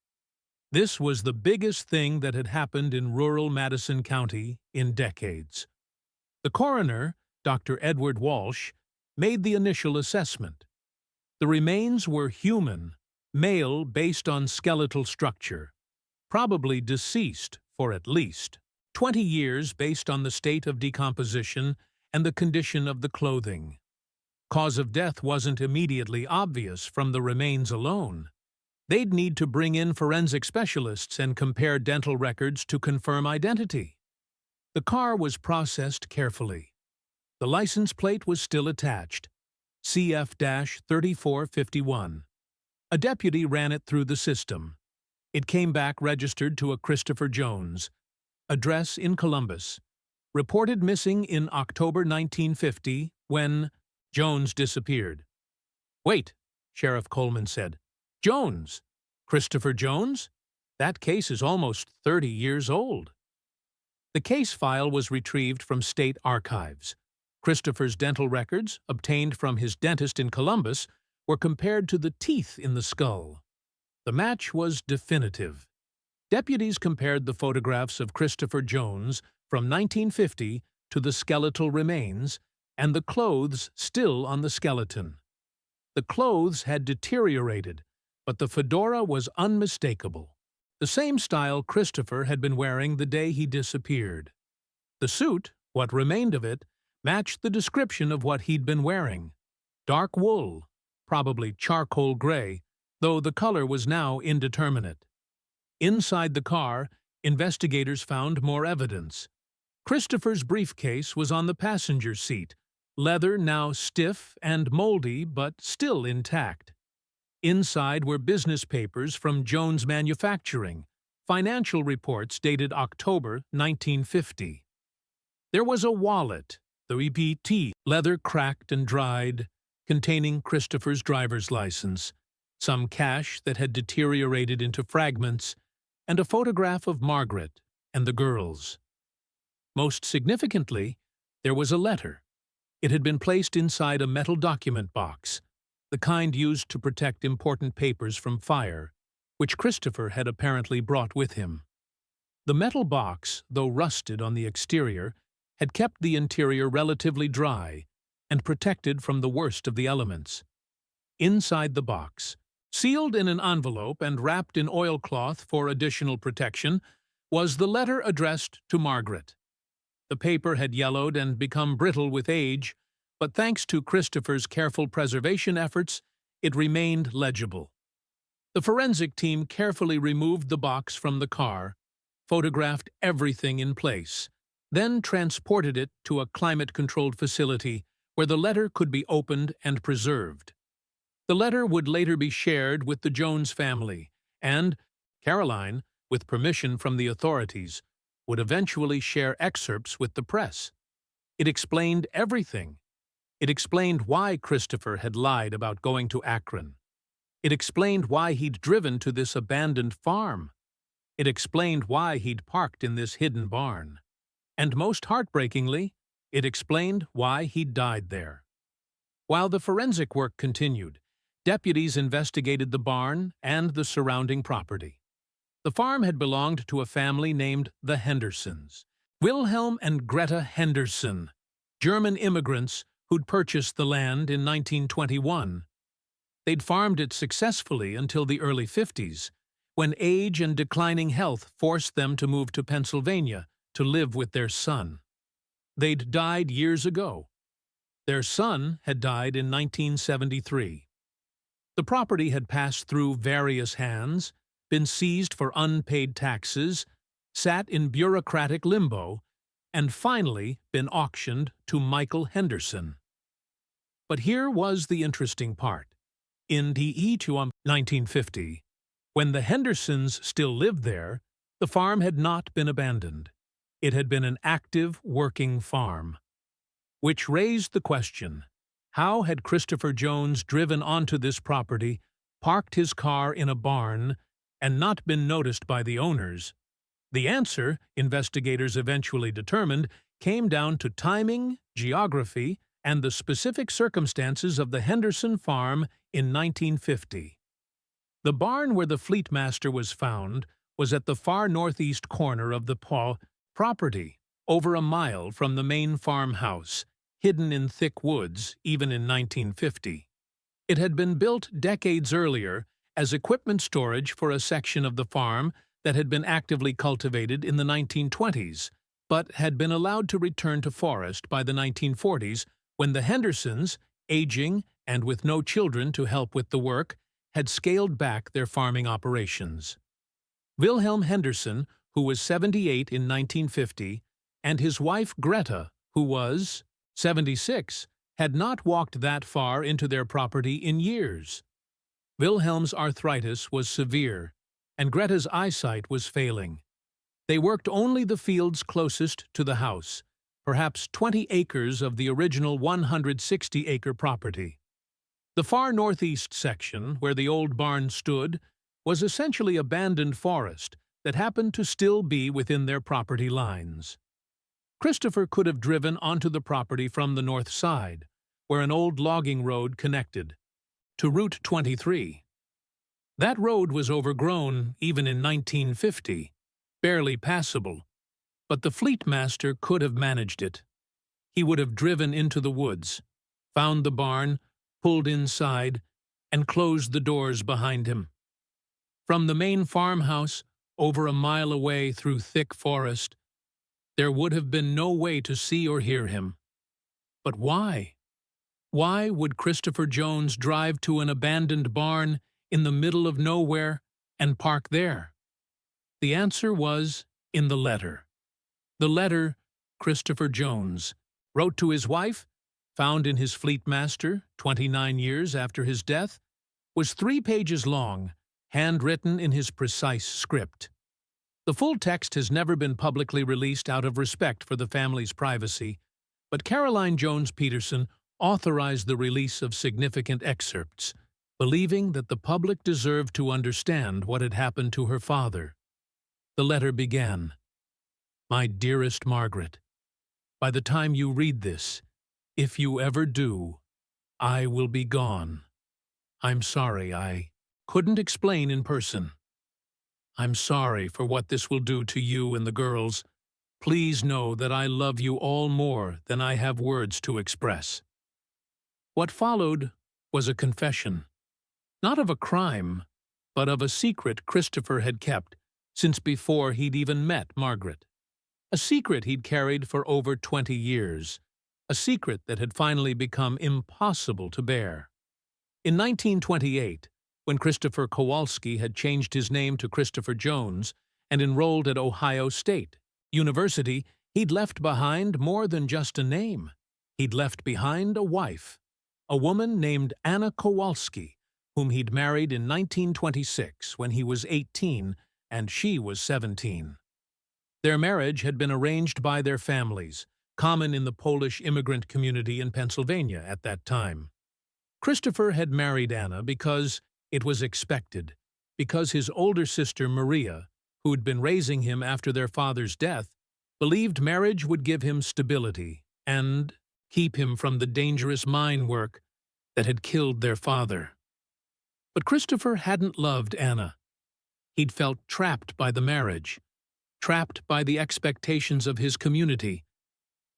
This was the biggest thing that had happened in rural Madison County in decades. The coroner, Dr. Edward Walsh, made the initial assessment. The remains were human, male based on skeletal structure, probably deceased for at least 20 years based on the state of decomposition and the condition of the clothing. Cause of death wasn't immediately obvious from the remains alone. They'd need to bring in forensic specialists and compare dental records to confirm identity. The car was processed carefully. The license plate was still attached, CF-3451. A deputy ran it through the system. It came back registered to a Christopher Jones. Address in Columbus. Reported missing in October 1950 when Jones disappeared. "Wait," Sheriff Coleman said. "Jones? Christopher Jones? That case is almost 30 years old." The case file was retrieved from state archives. Christopher's dental records, obtained from his dentist in Columbus, were compared to the teeth in the skull. The match was definitive. Deputies compared the photographs of Christopher Jones from 1950 to the skeletal remains and the clothes still on the skeleton. The clothes had deteriorated, but the fedora was unmistakable. The same style Christopher had been wearing the day he disappeared. The suit, what remained of it, matched the description of what he'd been wearing. Dark wool, probably charcoal gray, though the color was now indeterminate. Inside the car, investigators found more evidence. Christopher's briefcase was on the passenger seat, leather now stiff and moldy but still intact. Inside were business papers from Jones Manufacturing, financial reports dated October 1950. There was a wallet, the EBT, leather cracked and dried, containing Christopher's driver's license, some cash that had deteriorated into fragments, and a photograph of Margaret and the girls. Most significantly, there was a letter. It had been placed inside a metal document box, the kind used to protect important papers from fire, which Christopher had apparently brought with him. The metal box, though rusted on the exterior, had kept the interior relatively dry and protected from the worst of the elements. Inside the box, sealed in an envelope and wrapped in oilcloth for additional protection, was the letter addressed to Margaret. The paper had yellowed and become brittle with age, but thanks to Christopher's careful preservation efforts, it remained legible. The forensic team carefully removed the box from the car, photographed everything in place, then transported it to a climate-controlled facility where the letter could be opened and preserved. The letter would later be shared with the Jones family, and Caroline, with permission from the authorities, would eventually share excerpts with the press. It explained everything. It explained why Christopher had lied about going to Akron. It explained why he'd driven to this abandoned farm. It explained why he'd parked in this hidden barn. And most heartbreakingly, it explained why he'd died there. While the forensic work continued, deputies investigated the barn and the surrounding property. The farm had belonged to a family named the Hendersons, Wilhelm and Greta Henderson, German immigrants who'd purchased the land in 1921. They'd farmed it successfully until the early 50s, when age and declining health forced them to move to Pennsylvania to live with their son. They'd died years ago. Their son had died in 1973. The property had passed through various hands, been seized for unpaid taxes, sat in bureaucratic limbo, and finally been auctioned to Michael Henderson. But here was the interesting part. In the 1950, when the Hendersons still lived there, the farm had not been abandoned. It had been an active, working farm. Which raised the question, how had Christopher Jones driven onto this property, parked his car in a barn, and not been noticed by the owners? The answer, investigators eventually determined, came down to timing, geography, and the specific circumstances of the Henderson farm in 1950. The barn where the Fleetmaster was found was at the far northeast corner of the property, over a mile from the main farmhouse, hidden in thick woods even in 1950. It had been built decades earlier as equipment storage for a section of the farm that had been actively cultivated in the 1920s, but had been allowed to return to forest by the 1940s when the Hendersons, aging and with no children to help with the work, had scaled back their farming operations. Wilhelm Henderson, who was 78 in 1950, and his wife Greta, who was 76, had not walked that far into their property in years. Wilhelm's arthritis was severe, and Greta's eyesight was failing. They worked only the fields closest to the house, perhaps 20 acres of the original 160-acre property. The far northeast section, where the old barn stood, was essentially abandoned forest that happened to still be within their property lines. Christopher could have driven onto the property from the north side, where an old logging road connected, to Route 23. That road was overgrown even in 1950, barely passable, but the Fleetmaster could have managed it. He would have driven into the woods, found the barn, pulled inside, and closed the doors behind him. From the main farmhouse, over a mile away through thick forest, there would have been no way to see or hear him. But why? Why would Christopher Jones drive to an abandoned barn in the middle of nowhere and park there? The answer was in the letter. The letter Christopher Jones wrote to his wife, found in his Fleetmaster 29 years after his death, was 3 pages long, handwritten in his precise script. The full text has never been publicly released out of respect for the family's privacy, but Caroline Jones Peterson authorized the release of significant excerpts, believing that the public deserved to understand what had happened to her father. The letter began, "My dearest Margaret, by the time you read this, if you ever do, I will be gone. I'm sorry I couldn't explain in person. I'm sorry for what this will do to you and the girls. Please know that I love you all more than I have words to express." What followed was a confession, not of a crime, but of a secret Christopher had kept since before he'd even met Margaret. a secret he'd carried for over 20 years, a secret that had finally become impossible to bear. In 1928, when Christopher Kowalski had changed his name to Christopher Jones and enrolled at Ohio State University, he'd left behind more than just a name. He'd left behind a wife, a woman named Anna Kowalski, whom he'd married in 1926 when he was 18 and she was 17. Their marriage had been arranged by their families, common in the Polish immigrant community in Pennsylvania at that time. Christopher had married Anna because it was expected, because his older sister Maria, who had been raising him after their father's death, believed marriage would give him stability and keep him from the dangerous mine work that had killed their father. But Christopher hadn't loved Anna. He'd felt trapped by the marriage, trapped by the expectations of his community,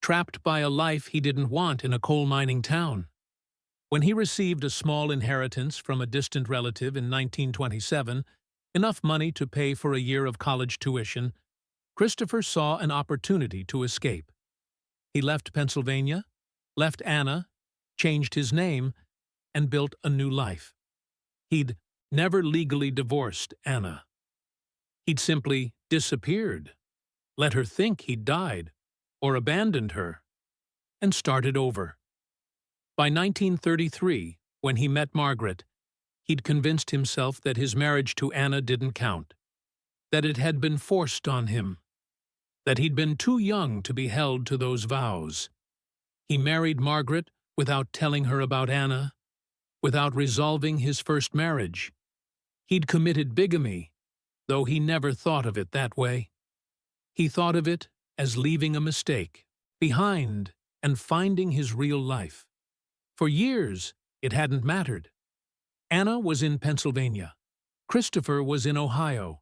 trapped by a life he didn't want in a coal mining town. When he received a small inheritance from a distant relative in 1927, enough money to pay for a year of college tuition, Christopher saw an opportunity to escape. He left Pennsylvania, left Anna, changed his name, and built a new life. He'd never legally divorced Anna. He'd simply disappeared, let her think he'd died, or abandoned her, and started over. By 1933, when he met Margaret, he'd convinced himself that his marriage to Anna didn't count, that it had been forced on him, that he'd been too young to be held to those vows. He married Margaret without telling her about Anna, without resolving his first marriage. He'd committed bigamy, though he never thought of it that way. He thought of it as leaving a mistake behind and finding his real life. For years, it hadn't mattered. Anna was in Pennsylvania. Christopher was in Ohio.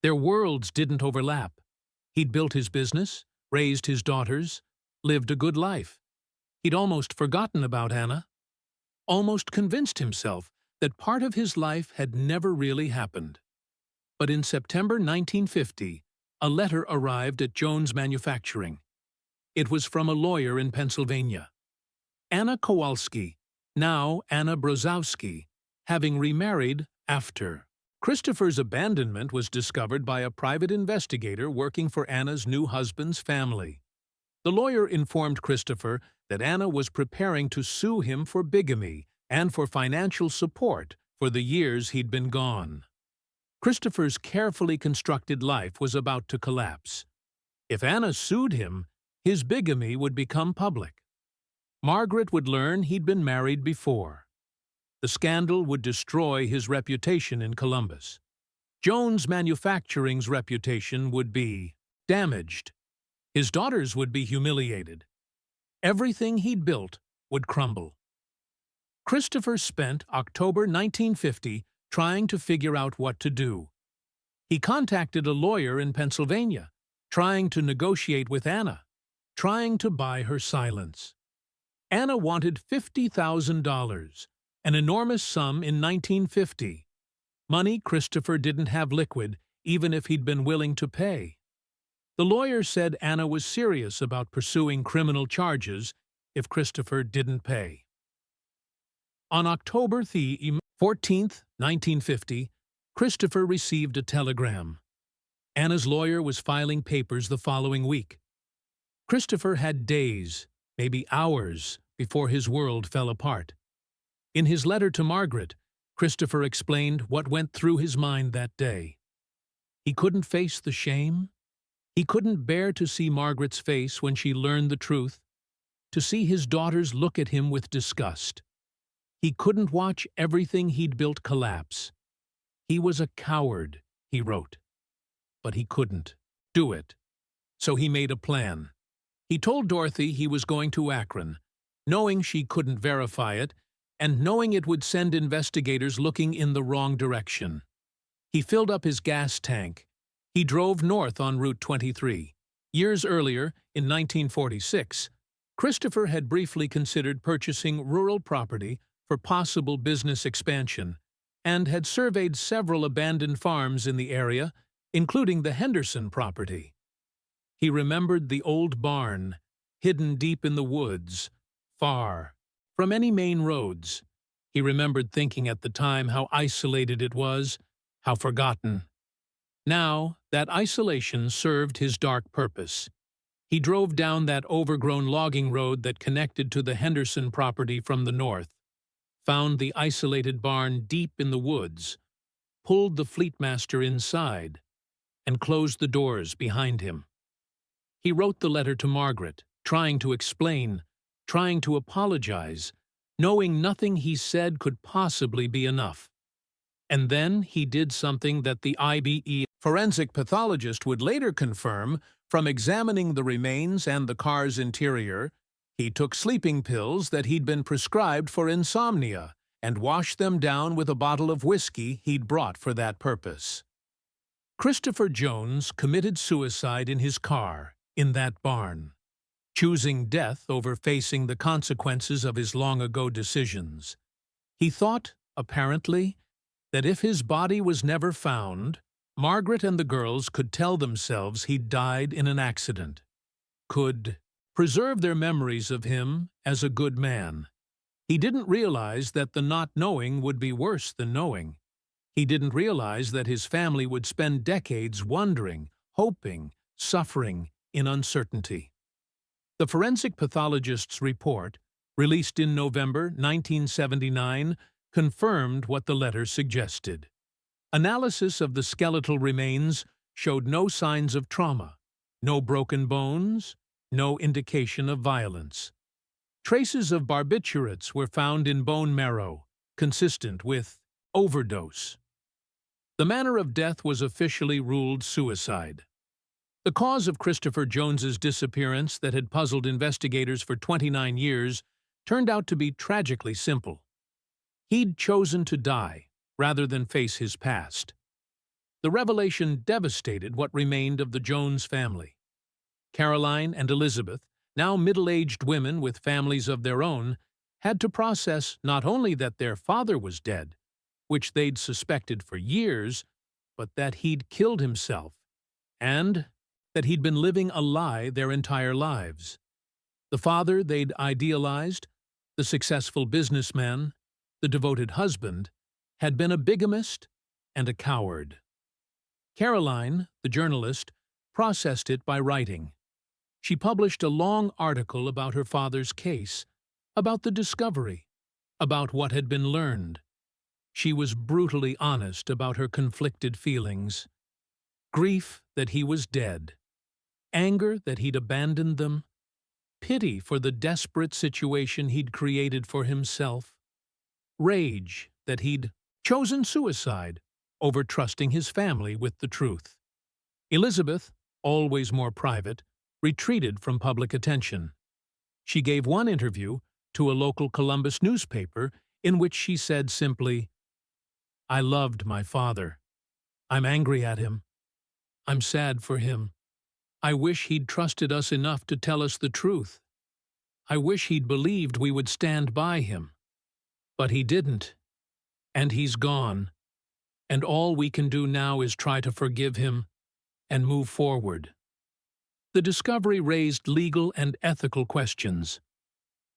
Their worlds didn't overlap. He'd built his business, raised his daughters, lived a good life. He'd almost forgotten about Anna, almost convinced himself that part of his life had never really happened. But in September 1950, a letter arrived at Jones Manufacturing. It was from a lawyer in Pennsylvania. Anna Kowalski, now Anna Brozowski, having remarried after. Christopher's abandonment was discovered by a private investigator working for Anna's new husband's family. The lawyer informed Christopher that Anna was preparing to sue him for bigamy and for financial support for the years he'd been gone. Christopher's carefully constructed life was about to collapse. If Anna sued him, his bigamy would become public. Margaret would learn he'd been married before. The scandal would destroy his reputation in Columbus. Jones Manufacturing's reputation would be damaged. His daughters would be humiliated. Everything he'd built would crumble. Christopher spent October 1950 trying to figure out what to do. He contacted a lawyer in Pennsylvania, trying to negotiate with Anna, trying to buy her silence. Anna wanted $50,000, an enormous sum in 1950. Money Christopher didn't have liquid, even if he'd been willing to pay. The lawyer said Anna was serious about pursuing criminal charges if Christopher didn't pay. On October 14, 1950, Christopher received a telegram. Anna's lawyer was filing papers the following week. Christopher had days, maybe hours, before his world fell apart. In his letter to Margaret, Christopher explained what went through his mind that day. He couldn't face the shame. He couldn't bear to see Margaret's face when she learned the truth, to see his daughters look at him with disgust. He couldn't watch everything he'd built collapse. He was a coward, he wrote. But he couldn't do it. So he made a plan. He told Dorothy he was going to Akron, knowing she couldn't verify it, and knowing it would send investigators looking in the wrong direction. He filled up his gas tank. He drove north on Route 23. Years earlier, in 1946, Christopher had briefly considered purchasing rural property for possible business expansion, and had surveyed several abandoned farms in the area, including the Henderson property. He remembered the old barn, hidden deep in the woods, far from any main roads. He remembered thinking at the time how isolated it was, how forgotten. Now, that isolation served his dark purpose. He drove down that overgrown logging road that connected to the Henderson property from the north, found the isolated barn deep in the woods, pulled the Fleetmaster inside, and closed the doors behind him. He wrote the letter to Margaret, trying to explain, trying to apologize, knowing nothing he said could possibly be enough. And then he did something that the IBE forensic pathologist would later confirm from examining the remains and the car's interior. He took sleeping pills that he'd been prescribed for insomnia and washed them down with a bottle of whiskey he'd brought for that purpose. Christopher Jones committed suicide in his car, in that barn, choosing death over facing the consequences of his long-ago decisions. He thought, apparently, that if his body was never found, Margaret and the girls could tell themselves he'd died in an accident, could preserve their memories of him as a good man. He didn't realize that the not knowing would be worse than knowing. He didn't realize that his family would spend decades wondering, hoping, suffering in uncertainty. The forensic pathologist's report, released in November 1979, confirmed what the letter suggested. Analysis of the skeletal remains showed no signs of trauma, no broken bones, no indication of violence. Traces of barbiturates were found in bone marrow, consistent with overdose. The manner of death was officially ruled suicide. The cause of Christopher Jones's disappearance that had puzzled investigators for 29 years turned out to be tragically simple. He'd chosen to die rather than face his past. The revelation devastated what remained of the Jones family. Caroline and Elizabeth, now middle-aged women with families of their own, had to process not only that their father was dead, which they'd suspected for years, but that he'd killed himself, and that he'd been living a lie their entire lives. The father they'd idealized, the successful businessman, the devoted husband, had been a bigamist and a coward. Caroline, the journalist, processed it by writing. She published a long article about her father's case, about the discovery, about what had been learned. She was brutally honest about her conflicted feelings. Grief that he was dead, anger that he'd abandoned them, pity for the desperate situation he'd created for himself, rage that he'd chosen suicide over trusting his family with the truth. Elizabeth, always more private, retreated from public attention. She gave one interview to a local Columbus newspaper in which she said simply, "I loved my father. I'm angry at him. I'm sad for him. I wish he'd trusted us enough to tell us the truth. I wish he'd believed we would stand by him. But he didn't. And he's gone. And all we can do now is try to forgive him and move forward." The discovery raised legal and ethical questions.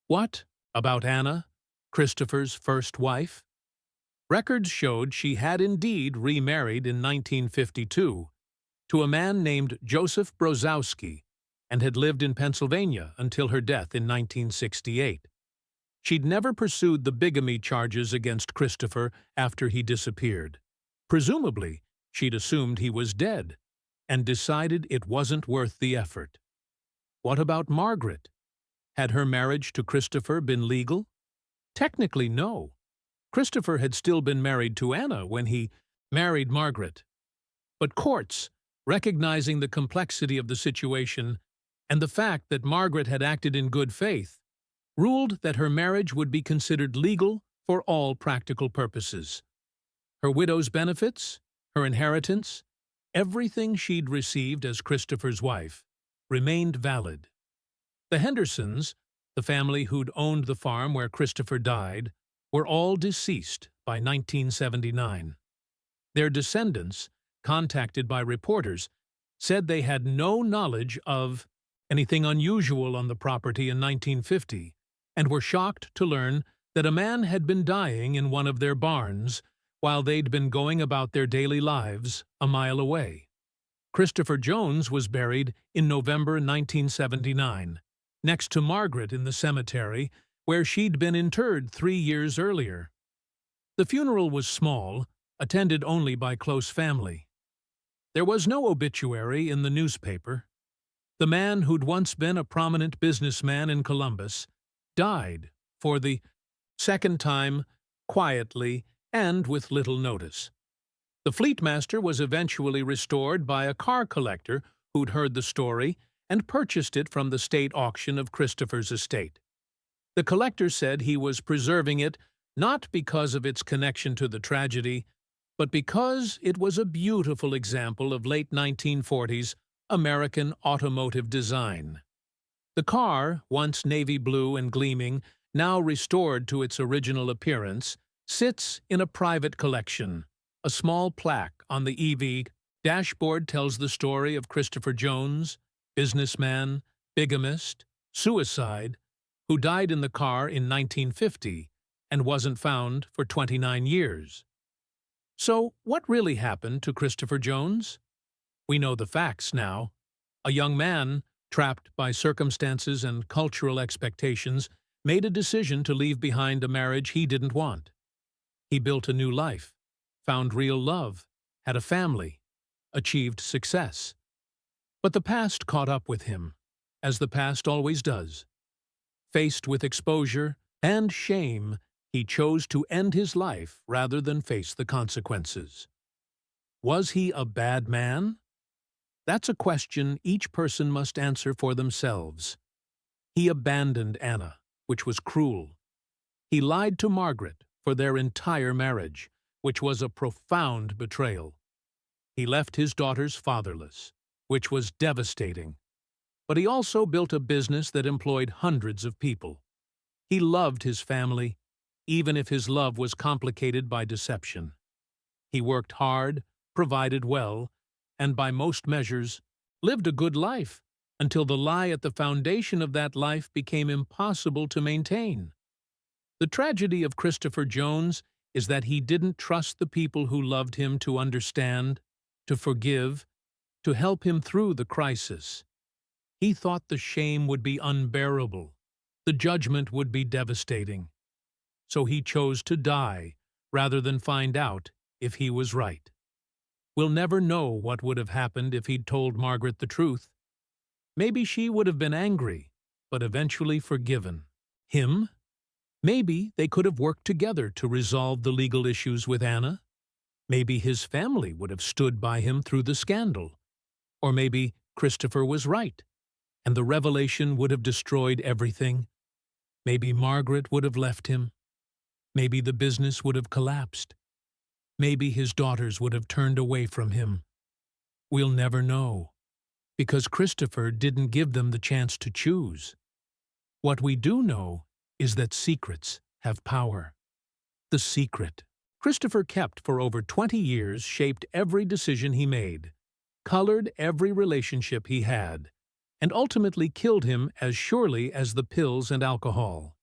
What about Anna, Christopher's first wife? Records showed she had indeed remarried in 1952 to a man named Joseph Brozowski and had lived in Pennsylvania until her death in 1968. She'd never pursued the bigamy charges against Christopher after he disappeared. Presumably, she'd assumed he was dead and decided it wasn't worth the effort. What about Margaret? Had her marriage to Christopher been legal? Technically, no. Christopher had still been married to Anna when he married Margaret. But courts, recognizing the complexity of the situation and the fact that Margaret had acted in good faith, ruled that her marriage would be considered legal for all practical purposes. Her widow's benefits, her inheritance, everything she'd received as Christopher's wife, remained valid. The Hendersons, the family who'd owned the farm where Christopher died, were all deceased by 1979. Their descendants, contacted by reporters, said they had no knowledge of anything unusual on the property in 1950 and were shocked to learn that a man had been dying in one of their barns while they'd been going about their daily lives a mile away. Christopher Jones was buried in November 1979, next to Margaret in the cemetery where she'd been interred 3 years earlier. The funeral was small, attended only by close family. There was no obituary in the newspaper. The man who'd once been a prominent businessman in Columbus died for the second time, quietly and with little notice. The Fleetmaster was eventually restored by a car collector who'd heard the story and purchased it from the state auction of Christopher's estate. The collector said he was preserving it not because of its connection to the tragedy, but because it was a beautiful example of late 1940s American automotive design. The car, once navy blue and gleaming, now restored to its original appearance, sits in a private collection. A small plaque on the EV dashboard tells the story of Christopher Jones, businessman, bigamist, suicide, who died in the car in 1950 and wasn't found for 29 years. So, what really happened to Christopher Jones? We know the facts now. A young man, trapped by circumstances and cultural expectations, made a decision to leave behind a marriage he didn't want. He built a new life, found real love, had a family, achieved success. But the past caught up with him, as the past always does. Faced with exposure and shame, he chose to end his life rather than face the consequences. Was he a bad man? That's a question each person must answer for themselves. He abandoned Anna, which was cruel. He lied to Margaret for their entire marriage, which was a profound betrayal. He left his daughters fatherless, which was devastating. But he also built a business that employed hundreds of people. He loved his family, even if his love was complicated by deception. He worked hard, provided well, and by most measures, lived a good life until the lie at the foundation of that life became impossible to maintain. The tragedy of Christopher Jones is that he didn't trust the people who loved him to understand, to forgive, to help him through the crisis. He thought the shame would be unbearable, the judgment would be devastating. So he chose to die rather than find out if he was right. We'll never know what would have happened if he'd told Margaret the truth. Maybe she would have been angry, but eventually forgiven. Him? Maybe they could have worked together to resolve the legal issues with Anna. Maybe his family would have stood by him through the scandal. Or maybe Christopher was right, and the revelation would have destroyed everything. Maybe Margaret would have left him. Maybe the business would have collapsed. Maybe his daughters would have turned away from him. We'll never know, because Christopher didn't give them the chance to choose. What we do know is that secrets have power. The secret Christopher kept for over 20 years shaped every decision he made, colored every relationship he had, and ultimately killed him as surely as the pills and alcohol.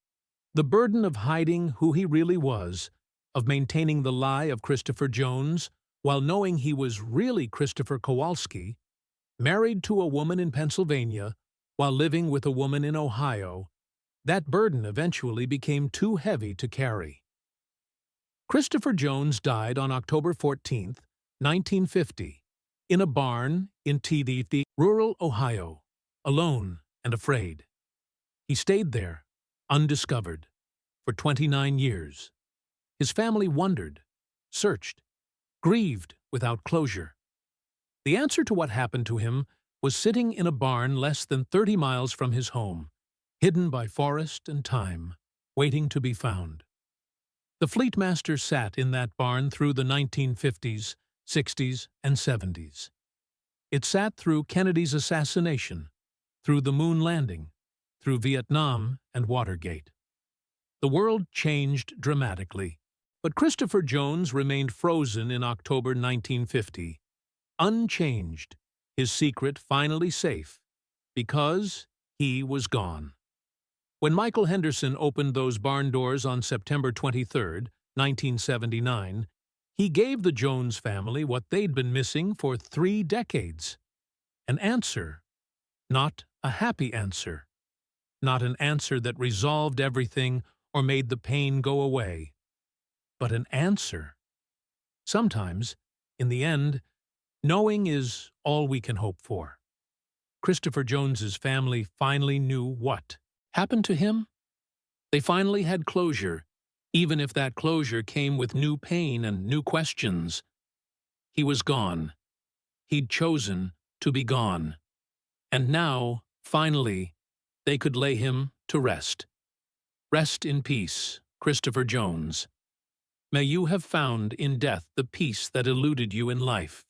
The burden of hiding who he really was, of maintaining the lie of Christopher Jones, while knowing he was really Christopher Kowalski, married to a woman in Pennsylvania, while living with a woman in Ohio, that burden eventually became too heavy to carry. Christopher Jones died on October 14, 1950, in a barn in rural Ohio, alone and afraid. He stayed there, undiscovered, for 29 years. His family wondered, searched, grieved without closure. The answer to what happened to him was sitting in a barn less than 30 miles from his home, hidden by forest and time, waiting to be found. The Fleetmaster sat in that barn through the 1950s, 60s, and 70s. It sat through Kennedy's assassination, through the moon landing, through Vietnam and Watergate. The world changed dramatically, but Christopher Jones remained frozen in October 1950, unchanged, his secret finally safe, because he was gone. When Michael Henderson opened those barn doors on September 23, 1979, he gave the Jones family what they'd been missing for 3 decades. An answer, not a happy answer. Not an answer that resolved everything or made the pain go away, but an answer. Sometimes, in the end, knowing is all we can hope for. Christopher Jones's family finally knew what happened to him. They finally had closure, even if that closure came with new pain and new questions. He was gone. He'd chosen to be gone. And now, finally, they could lay him to rest. Rest in peace, Christopher Jones. May you have found in death the peace that eluded you in life.